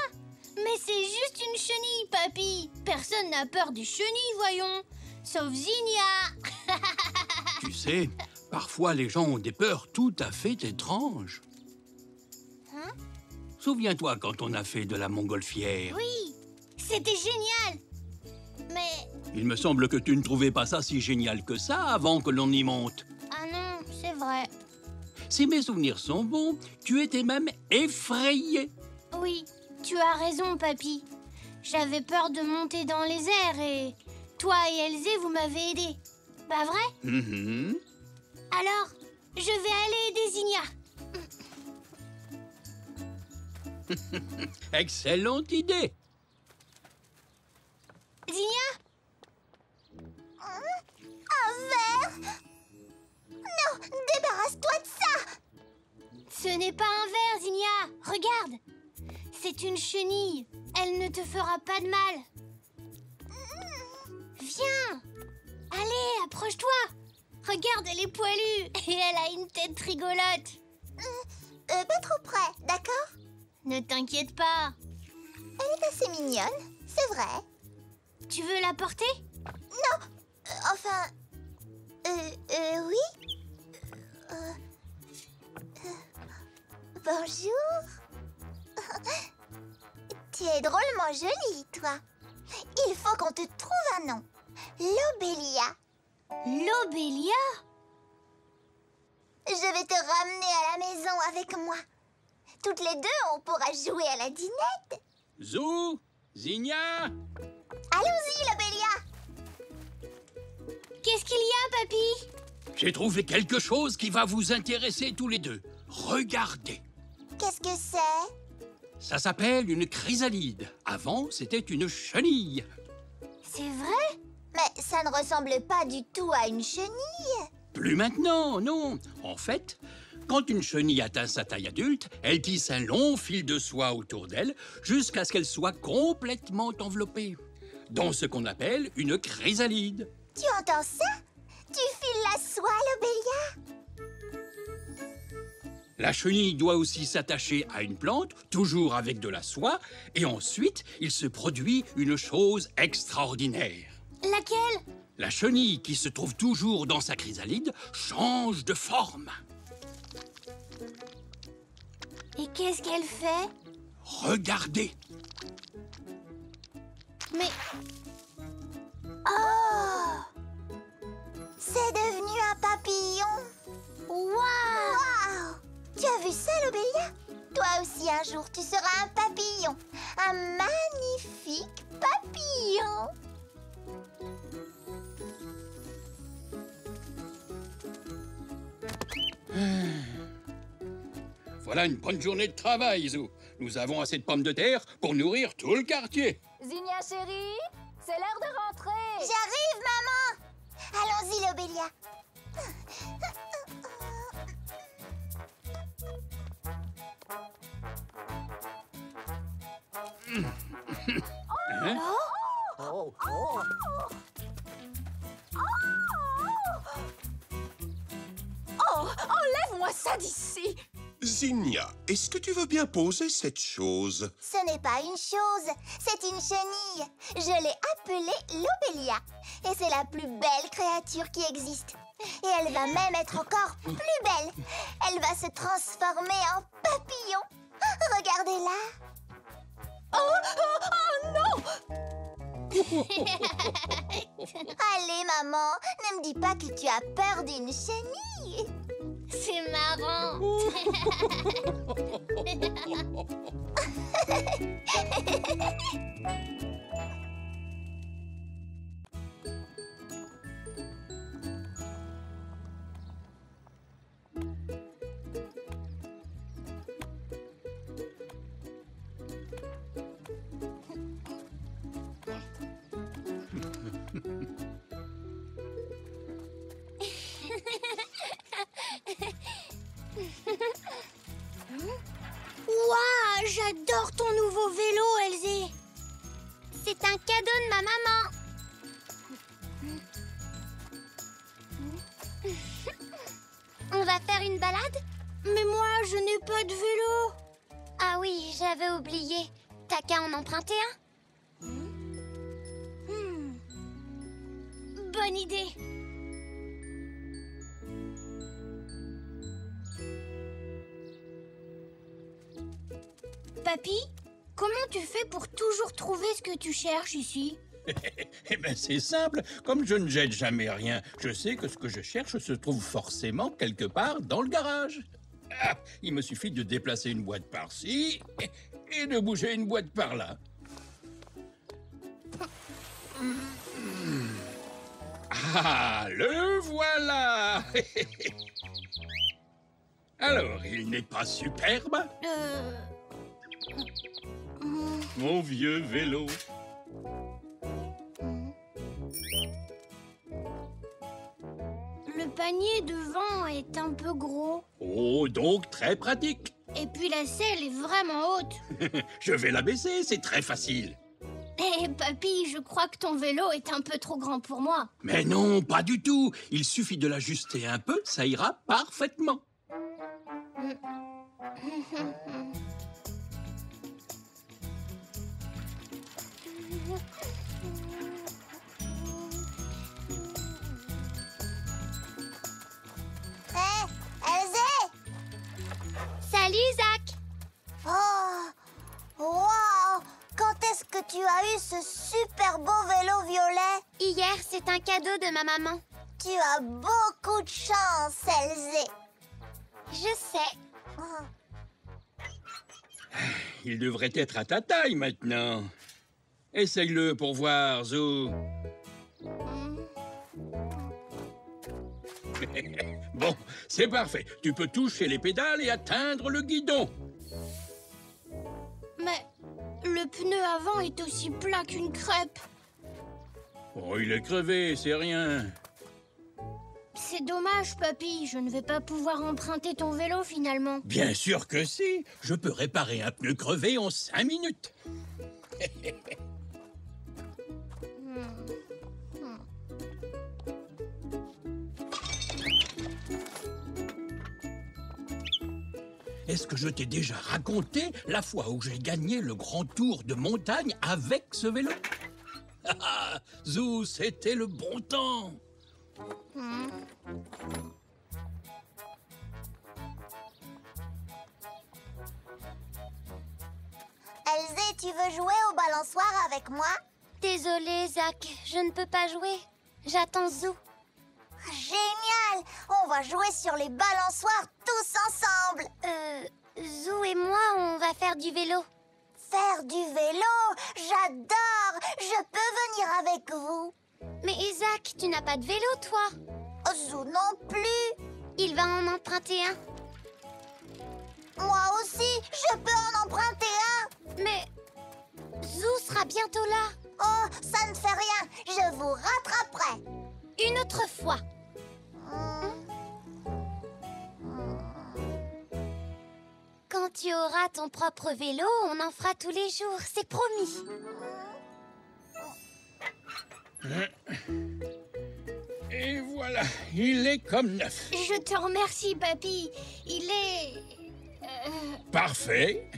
Speaker 2: Mais c'est juste une chenille, Papy. Personne n'a peur des chenilles, voyons. Sauf Zinnia.
Speaker 1: Tu sais, parfois les gens ont des peurs tout à fait étranges.
Speaker 2: Hein?
Speaker 1: Souviens-toi quand on a fait de la montgolfière.
Speaker 2: Oui, c'était génial. Mais...
Speaker 1: Il me semble que tu ne trouvais pas ça si génial que ça avant que l'on y monte.
Speaker 2: Ah non, c'est vrai.
Speaker 1: Si mes souvenirs sont bons, tu étais même effrayé.
Speaker 2: Oui, tu as raison, Papy. J'avais peur de monter dans les airs et... Toi et Elzé, vous m'avez aidé. Pas vrai?
Speaker 1: Mm-hmm.
Speaker 2: Alors, je vais aller aider Zinnia.
Speaker 1: Excellente idée.
Speaker 2: Zinnia?
Speaker 4: Un verre? Non, débarrasse-toi de ça.
Speaker 2: Ce n'est pas un ver, Zinnia. Regarde. C'est une chenille. Elle ne te fera pas de mal. Viens. Allez, approche-toi. Regarde, elle est poilue et elle a une tête rigolote.
Speaker 4: Pas trop près, d'accord?
Speaker 2: Ne t'inquiète pas.
Speaker 4: Elle est assez mignonne, c'est vrai.
Speaker 2: Tu veux la porter?
Speaker 4: Non, enfin... oui. Bonjour. Tu es drôlement jolie, toi. Il faut qu'on te trouve un nom. Lobélia.
Speaker 2: Lobélia?
Speaker 4: Je vais te ramener à la maison avec moi. Toutes les deux, on pourra jouer à la dinette.
Speaker 1: Zou, Zinnia.
Speaker 4: Allons-y, Lobélia.
Speaker 2: Qu'est-ce qu'il y a, Papy?
Speaker 1: J'ai trouvé quelque chose qui va vous intéresser tous les deux. Regardez.
Speaker 4: Qu'est-ce que c'est?
Speaker 1: Ça s'appelle une chrysalide. Avant, c'était une chenille.
Speaker 2: C'est vrai?
Speaker 4: Mais ça ne ressemble pas du tout à une chenille.
Speaker 1: Plus maintenant, non. En fait, quand une chenille atteint sa taille adulte, elle tisse un long fil de soie autour d'elle jusqu'à ce qu'elle soit complètement enveloppée dans ce qu'on appelle une chrysalide.
Speaker 4: Tu entends ça? Tu files la soie, Lobélia.
Speaker 1: La chenille doit aussi s'attacher à une plante, toujours avec de la soie, et ensuite, il se produit une chose extraordinaire.
Speaker 2: Laquelle?
Speaker 1: La chenille qui se trouve toujours dans sa chrysalide change de forme.
Speaker 2: Et qu'est-ce qu'elle fait?
Speaker 1: Regardez.
Speaker 2: Mais...
Speaker 4: Oh! C'est devenu un papillon. Waouh! Tu as vu ça, Lobélia? Toi aussi, un jour, tu seras un papillon. Un magnifique papillon.
Speaker 1: Voilà une bonne journée de travail, Zou. Nous avons assez de pommes de terre pour nourrir tout le quartier.
Speaker 10: Zinnia chérie, C'est l'heure de rentrer.
Speaker 4: J'arrive, maman. Allons-y, Lobelia.
Speaker 1: Hein?
Speaker 9: Oh, enlève-moi ça d'ici.
Speaker 5: Zinnia, est-ce que tu veux bien poser cette chose?
Speaker 4: Ce n'est pas une chose, c'est une chenille. Je l'ai appelée Lobelia. Et c'est la plus belle créature qui existe. Et elle va même être encore plus belle. Elle va se transformer en papillon. Regardez-la.
Speaker 9: Oh non!
Speaker 4: Allez, maman, ne me dis pas que tu as peur d'une chenille.
Speaker 2: C'est marrant. Waouh, j'adore ton nouveau vélo, Elzé.
Speaker 3: C'est un cadeau de ma maman. On va faire une balade?
Speaker 2: Mais moi, je n'ai pas de vélo.
Speaker 3: Ah oui, j'avais oublié. T'as qu'à en emprunter un?
Speaker 2: Bonne idée. Papy, comment tu fais pour toujours trouver ce que tu cherches ici?
Speaker 1: Eh bien, c'est simple. Comme je ne jette jamais rien, je sais que ce que je cherche se trouve forcément quelque part dans le garage. Ah, il me suffit de déplacer une boîte par-ci et de bouger une boîte par-là. Ah, le voilà. Alors, il n'est pas superbe, mon vieux vélo?
Speaker 2: Le panier devant est un peu gros.
Speaker 1: Oh, donc très pratique.
Speaker 2: Et puis la selle est vraiment haute.
Speaker 1: Je vais la baisser, c'est très facile.
Speaker 2: Eh, papy, je crois que ton vélo est un peu trop grand pour moi.
Speaker 1: Mais non, pas du tout. Il suffit de l'ajuster un peu, ça ira parfaitement.
Speaker 4: Hé, Elzé!
Speaker 3: Salut, Zach.
Speaker 4: Oh! Wow! Quand est-ce que tu as eu ce super beau vélo violet?
Speaker 3: Hier, c'est un cadeau de ma maman.
Speaker 4: Tu as beaucoup de chance, Elzé.
Speaker 3: Je sais.
Speaker 4: Oh.
Speaker 1: Il devrait être à ta taille maintenant. Essaye-le pour voir, Zou. Bon, c'est parfait. Tu peux toucher les pédales et atteindre le guidon.
Speaker 2: Mais le pneu avant est aussi plat qu'une crêpe.
Speaker 1: Oh, il est crevé, c'est rien.
Speaker 2: C'est dommage, papy. Je ne vais pas pouvoir emprunter ton vélo finalement.
Speaker 1: Bien sûr que si. Je peux réparer un pneu crevé en 5 minutes. Est-ce que je t'ai déjà raconté la fois où j'ai gagné le grand tour de montagne avec ce vélo? Ah, Zou, c'était le bon temps.
Speaker 4: Elzé, tu veux jouer au balançoire avec moi?
Speaker 3: Désolée, Zach, je ne peux pas jouer. J'attends Zou.
Speaker 4: Génial! On va jouer sur les balançoires tous ensemble!
Speaker 3: Zou et moi, on va faire du vélo.
Speaker 4: Faire du vélo? J'adore! Je peux venir avec vous?
Speaker 3: Mais Zach, tu n'as pas de vélo, toi?
Speaker 4: Zou non plus!
Speaker 3: Il va en emprunter un.
Speaker 4: Moi aussi, je peux en emprunter un!
Speaker 3: Mais Zou sera bientôt là.
Speaker 4: Oh, ça ne fait rien. Je vous rattraperai.
Speaker 3: Une autre fois. Quand tu auras ton propre vélo, on en fera tous les jours, c'est promis.
Speaker 1: Et voilà, il est comme neuf.
Speaker 2: Je te remercie, papy. Il est...
Speaker 1: Parfait.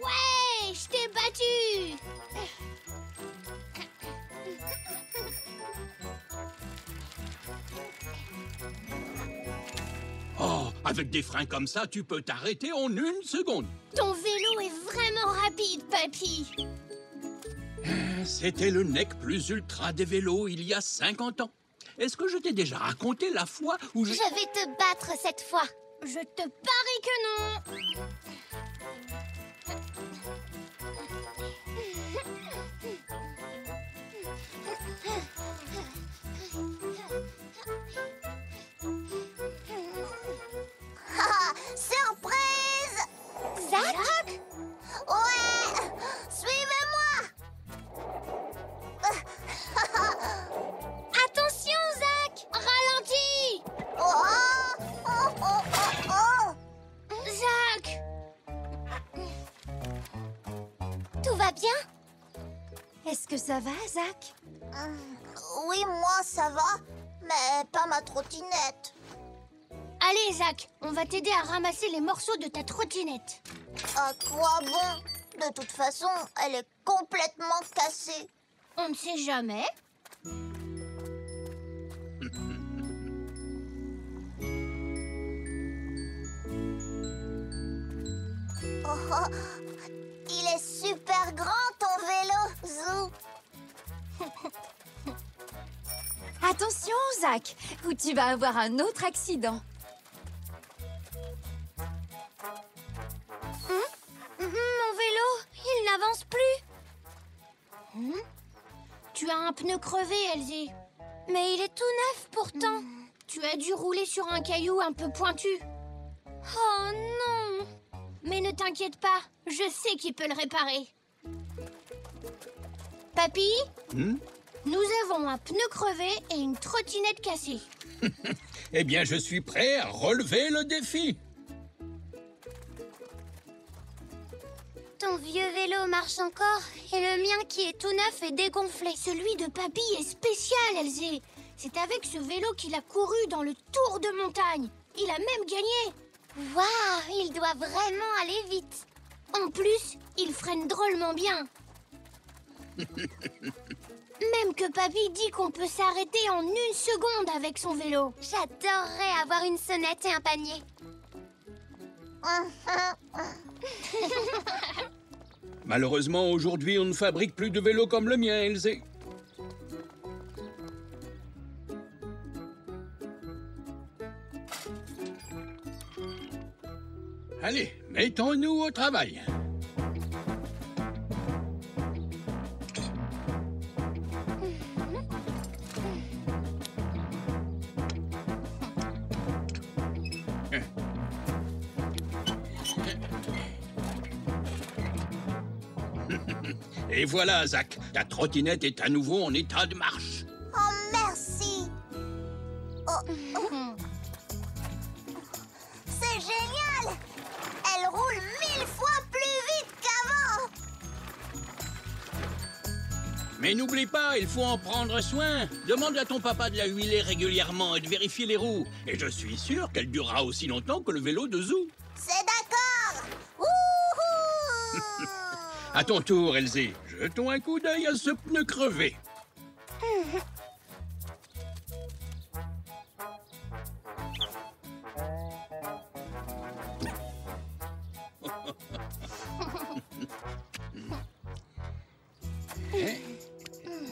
Speaker 2: Ouais, je t'ai battu.
Speaker 1: Oh, avec des freins comme ça, tu peux t'arrêter en 1 seconde.
Speaker 2: Ton vélo est vraiment rapide, papy.
Speaker 1: C'était le nec plus ultra des vélos il y a 50 ans. Est-ce que je t'ai déjà raconté la fois où
Speaker 3: Je vais te battre cette fois.
Speaker 2: Je te parie que non.
Speaker 4: Surprise!
Speaker 3: Zach?
Speaker 4: Ouais! Suivez-moi!
Speaker 3: Attention, Zach!
Speaker 2: Ralentis.
Speaker 4: Oh! Oh, oh, oh, oh!
Speaker 2: Zach.
Speaker 3: Tout va bien?
Speaker 7: Est-ce que ça va, Zach?
Speaker 4: Oui, moi, ça va, mais pas ma trottinette.
Speaker 2: Allez, Zach, on va t'aider à ramasser les morceaux de ta trottinette.
Speaker 4: À quoi bon? De toute façon, elle est complètement cassée.
Speaker 2: On ne sait jamais.
Speaker 4: Oh, oh, il est super grand, ton vélo, Zou.
Speaker 7: Attention, Zach, ou tu vas avoir un autre accident.
Speaker 3: Mon vélo, il n'avance plus.
Speaker 2: Tu as un pneu crevé, Elsie.
Speaker 3: Mais il est tout neuf pourtant.
Speaker 2: Tu as dû rouler sur un caillou un peu pointu.
Speaker 3: Oh non!
Speaker 2: Mais ne t'inquiète pas, je sais qui peut le réparer. Papy, nous avons un pneu crevé et une trottinette cassée.
Speaker 1: Eh bien, je suis prêt à relever le défi.
Speaker 3: Ton vieux vélo marche encore et le mien qui est tout neuf est dégonflé.
Speaker 2: Celui de papy est spécial, Elsie. C'est avec ce vélo qu'il a couru dans le tour de montagne. Il a même gagné.
Speaker 3: Waouh, il doit vraiment aller vite.
Speaker 2: En plus, il freine drôlement bien. Même que papy dit qu'on peut s'arrêter en 1 seconde avec son vélo.
Speaker 3: J'adorerais avoir une sonnette et un panier.
Speaker 1: Malheureusement, aujourd'hui, on ne fabrique plus de vélos comme le mien, Elsie. Allez, mettons-nous au travail. Et voilà, Zach, ta trottinette est à nouveau en état de marche.
Speaker 4: Oh, merci. Oh, oh. C'est génial. Elle roule 1000 fois plus vite qu'avant.
Speaker 1: Mais n'oublie pas, il faut en prendre soin. Demande à ton papa de la huiler régulièrement et de vérifier les roues. Et je suis sûr qu'elle durera aussi longtemps que le vélo de Zou.
Speaker 4: C'est d'accord. Wouhou.
Speaker 1: À ton tour, Elsie, jetons un coup d'œil à ce pneu crevé.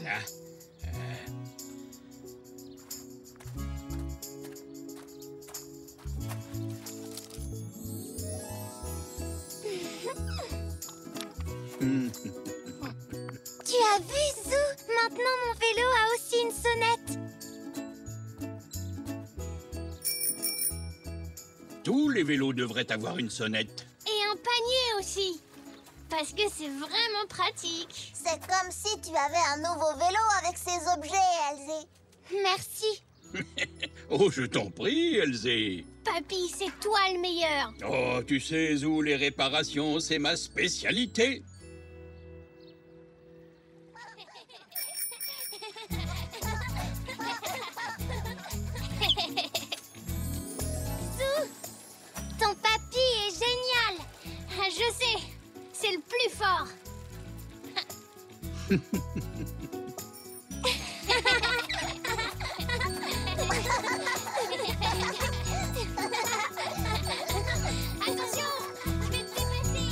Speaker 3: Tu as vu, Zou? Maintenant, mon vélo a aussi une sonnette.
Speaker 1: Tous les vélos devraient avoir une sonnette.
Speaker 2: Et un panier aussi. Parce que c'est vraiment pratique.
Speaker 4: C'est comme si tu avais un nouveau vélo avec ces objets, Elsie.
Speaker 3: Merci.
Speaker 1: Oh, je t'en prie, Elsie.
Speaker 2: Papy, c'est toi le meilleur.
Speaker 1: Oh, tu sais où les réparations, c'est ma spécialité.
Speaker 3: Zou, ton papy est génial.
Speaker 2: Je sais, c'est le plus fort.
Speaker 3: Attention, je vais te dépasser.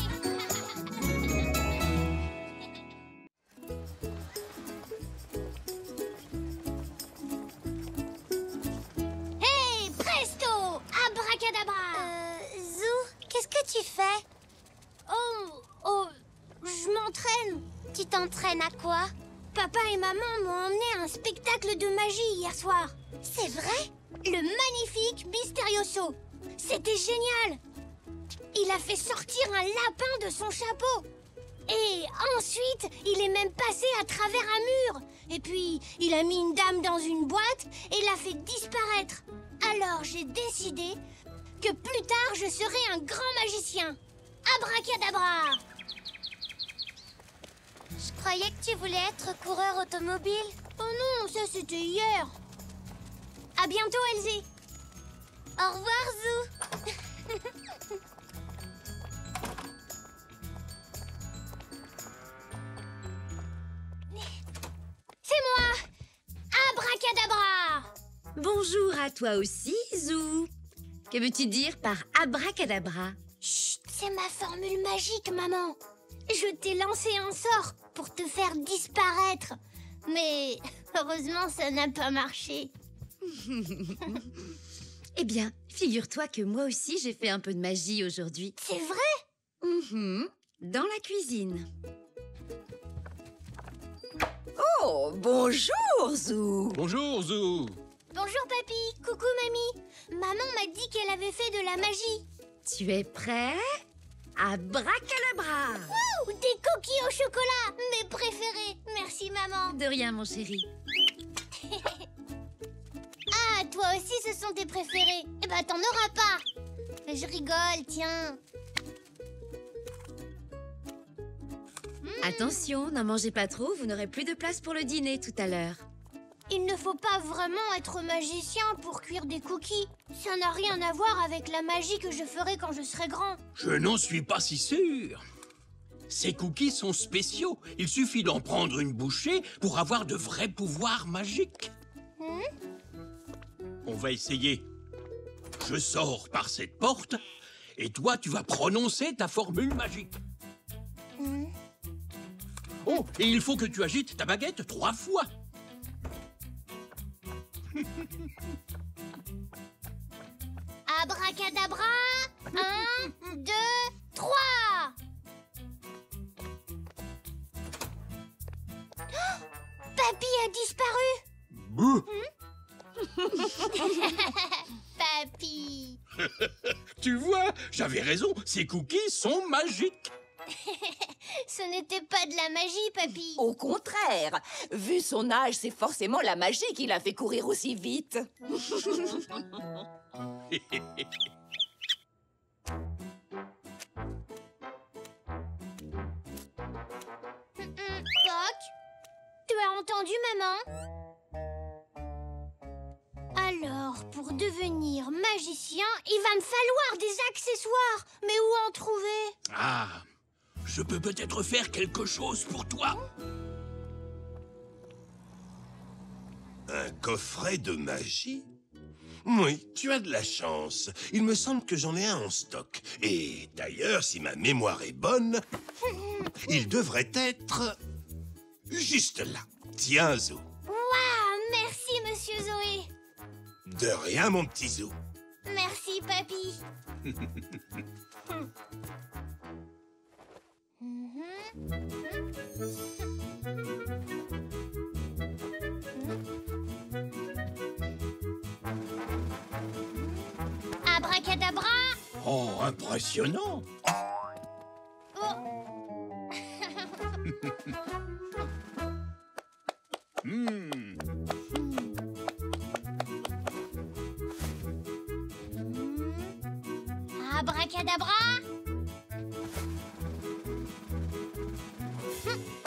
Speaker 2: Hey, presto, abracadabra.
Speaker 3: Zou, qu'est-ce que tu fais?
Speaker 2: Oh, je m'entraîne.
Speaker 3: Tu t'entraînes à quoi?
Speaker 2: Papa et maman m'ont emmené à un spectacle de magie hier soir.
Speaker 3: C'est vrai?
Speaker 2: Le magnifique Mysterioso. C'était génial. Il a fait sortir un lapin de son chapeau. Et ensuite, il est même passé à travers un mur. Et puis, il a mis une dame dans une boîte et l'a fait disparaître. Alors, j'ai décidé que plus tard, je serai un grand magicien. Abracadabra!
Speaker 3: Je croyais que tu voulais être coureur automobile.
Speaker 2: Oh non, ça c'était hier. À bientôt, Elsie.
Speaker 3: Au revoir, Zou.
Speaker 2: C'est moi! Abracadabra!
Speaker 7: Bonjour à toi aussi, Zou. Que veux-tu dire par abracadabra?
Speaker 2: Chut, c'est ma formule magique, maman. Je t'ai lancé un sort pour te faire disparaître. Mais heureusement, ça n'a pas marché.
Speaker 7: Eh bien, figure-toi que moi aussi j'ai fait un peu de magie aujourd'hui.
Speaker 2: C'est vrai?
Speaker 7: Dans la cuisine.
Speaker 8: Oh, bonjour, Zou.
Speaker 1: Bonjour, Zou.
Speaker 2: Bonjour, papy. Coucou, mamie. Maman m'a dit qu'elle avait fait de la magie.
Speaker 7: Tu es prêt? Abracadabra!
Speaker 2: Ouh, des cookies au chocolat, mes préférés. Merci, maman.
Speaker 7: De rien, mon chéri.
Speaker 2: Ah, toi aussi, ce sont tes préférés. Eh ben, t'en auras pas. Je rigole, tiens.
Speaker 7: Attention, n'en mangez pas trop, vous n'aurez plus de place pour le dîner tout à l'heure.
Speaker 2: Il ne faut pas vraiment être magicien pour cuire des cookies. Ça n'a rien à voir avec la magie que je ferai quand je serai grand.
Speaker 1: Je n'en suis pas si sûr. Ces cookies sont spéciaux. Il suffit d'en prendre une bouchée pour avoir de vrais pouvoirs magiques. On va essayer. Je sors par cette porte et toi, tu vas prononcer ta formule magique. Oh, et il faut que tu agites ta baguette 3 fois.
Speaker 2: Abracadabra, 1, 2, 3. Papy a disparu.
Speaker 1: Bouh.
Speaker 2: Papy.
Speaker 1: Tu vois, j'avais raison, ces cookies sont magiques.
Speaker 2: Ce n'était pas de la magie, papy.
Speaker 8: Au contraire, vu son âge, c'est forcément la magie qui l'a fait courir aussi vite.
Speaker 2: Poc, tu as entendu, maman? Alors, pour devenir magicien, il va me falloir des accessoires. Mais où en trouver?
Speaker 1: Ah, je peux peut-être faire quelque chose pour toi.
Speaker 5: Un coffret de magie? Oui, tu as de la chance. Il me semble que j'en ai un en stock. Et d'ailleurs, si ma mémoire est bonne, il devrait être Juste là. Tiens, Zou.
Speaker 2: Waouh, merci, monsieur Zoé.
Speaker 5: De rien, mon petit Zou.
Speaker 2: Merci, papy. Abracadabra.
Speaker 1: Oh, impressionnant!
Speaker 2: Abracadabra.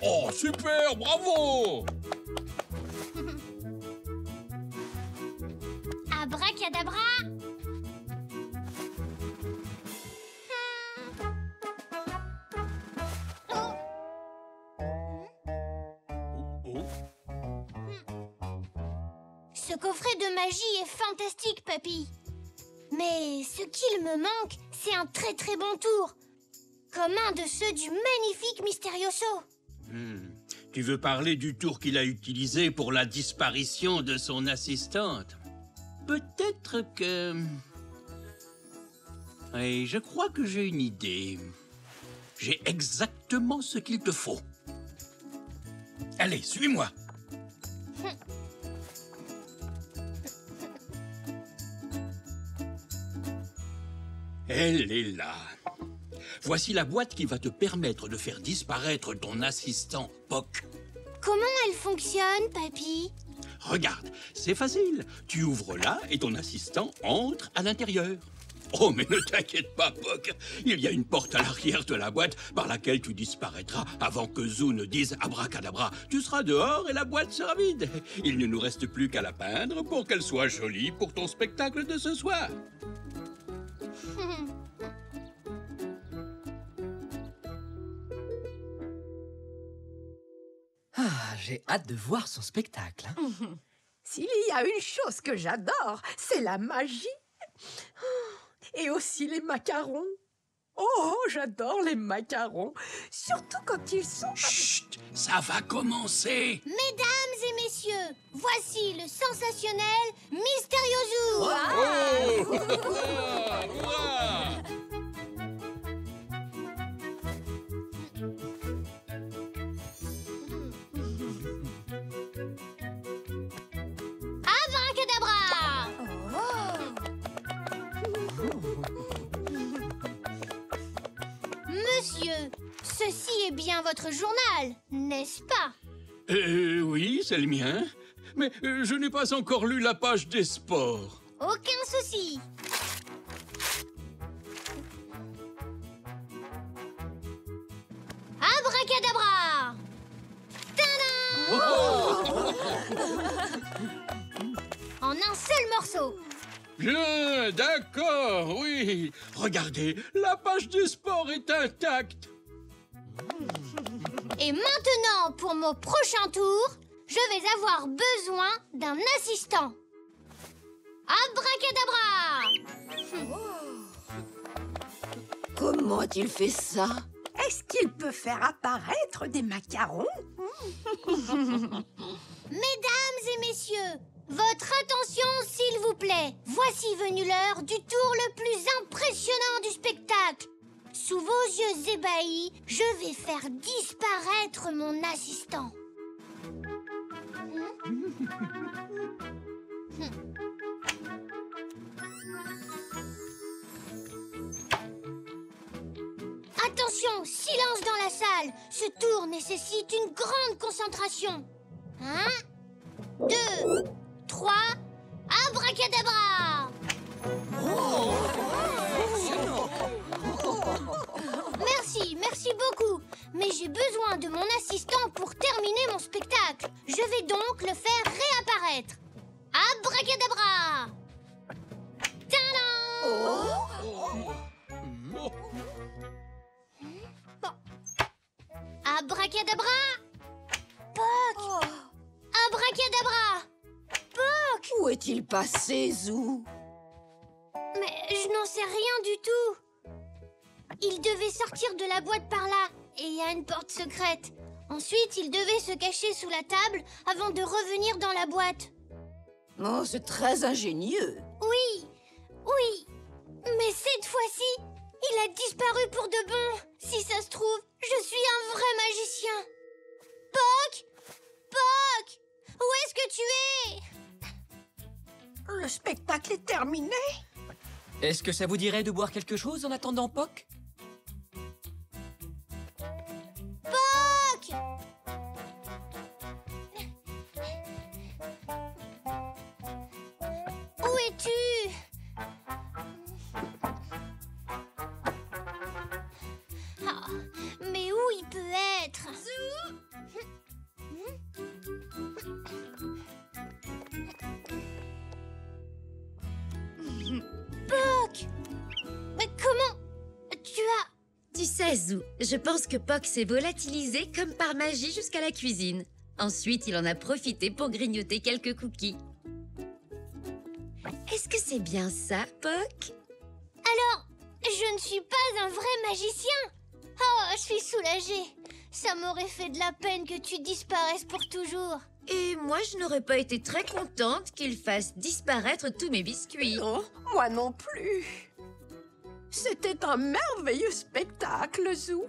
Speaker 1: Oh, super, bravo!
Speaker 2: Abracadabra. Ce coffret de magie est fantastique, papy. Mais ce qu'il me manque, c'est un très très bon tour. Comme un de ceux du magnifique Mysterioso.
Speaker 1: Tu veux parler du tour qu'il a utilisé pour la disparition de son assistante? Peut-être que... Oui, je crois que j'ai une idée. J'ai exactement ce qu'il te faut. Allez, suis-moi. Elle est là. Voici la boîte qui va te permettre de faire disparaître ton assistant, Poc.
Speaker 2: Comment elle fonctionne, papy?
Speaker 1: Regarde, c'est facile. Tu ouvres là et ton assistant entre à l'intérieur. Oh, mais ne t'inquiète pas, Poc. Il y a une porte à l'arrière de la boîte par laquelle tu disparaîtras avant que Zou ne dise abracadabra. Tu seras dehors et la boîte sera vide. Il ne nous reste plus qu'à la peindre pour qu'elle soit jolie pour ton spectacle de ce soir.
Speaker 6: Ah, j'ai hâte de voir son spectacle. Hein.
Speaker 9: S'il y a une chose que j'adore, c'est la magie. Et aussi les macarons. Oh, j'adore les macarons. Surtout quand ils sont...
Speaker 1: Chut, ça va commencer.
Speaker 2: Mesdames et messieurs, voici le sensationnel Mysterioso. Abracadabra. Monsieur, ceci est bien votre journal, n'est-ce pas?
Speaker 1: Oui, c'est le mien. Mais je n'ai pas encore lu la page des sports.
Speaker 2: Aucun souci. Abracadabra. Tadam! En un seul morceau.
Speaker 1: Bien, d'accord, oui. Regardez, la page des sports est intacte.
Speaker 2: Et maintenant, pour mon prochain tour, je vais avoir besoin d'un assistant. Abracadabra!
Speaker 8: Comment a-t-il fait ça?
Speaker 9: Est-ce qu'il peut faire apparaître des macarons?
Speaker 2: Mesdames et messieurs, votre attention, s'il vous plaît. Voici venue l'heure du tour le plus impressionnant du spectacle. Sous vos yeux ébahis, je vais faire disparaître mon assistant. Attention, silence dans la salle. Ce tour nécessite une grande concentration. 1, 2, 3, abracadabra! Merci beaucoup. Mais j'ai besoin de mon assistant pour terminer mon spectacle. Je vais donc le faire réapparaître. Abracadabra! Tadam! Abracadabra! Poc! Abracadabra! Poc!
Speaker 8: Où est-il passé, Zou?
Speaker 2: Mais je n'en sais rien du tout. Il devait sortir de la boîte par là. Et il y a une porte secrète. Ensuite, il devait se cacher sous la table avant de revenir dans la boîte.
Speaker 8: Oh, c'est très ingénieux.
Speaker 2: Oui, oui. Mais cette fois-ci, il a disparu pour de bon. Si ça se trouve, je suis un vrai magicien. Puck! Puck! Où est-ce que tu es?
Speaker 9: Le spectacle est terminé.
Speaker 6: Est-ce que ça vous dirait de boire quelque chose en attendant Puck?
Speaker 2: Puck! Où es-tu? Ah, mais où il peut être? Puck! Mais comment? Tu as...
Speaker 7: Tu sais, Zou, je pense que Puck s'est volatilisé comme par magie jusqu'à la cuisine. Ensuite, il en a profité pour grignoter quelques cookies. Est-ce que c'est bien ça, Puck?
Speaker 2: Alors, je ne suis pas un vrai magicien. Oh, je suis soulagée. Ça m'aurait fait de la peine que tu disparaisses pour toujours.
Speaker 7: Et moi, je n'aurais pas été très contente qu'il fasse disparaître tous mes biscuits.
Speaker 9: Non, moi non plus. C'était un merveilleux spectacle, Zou.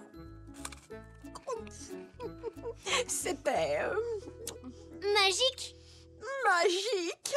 Speaker 9: C'était
Speaker 2: Magique?
Speaker 9: magique.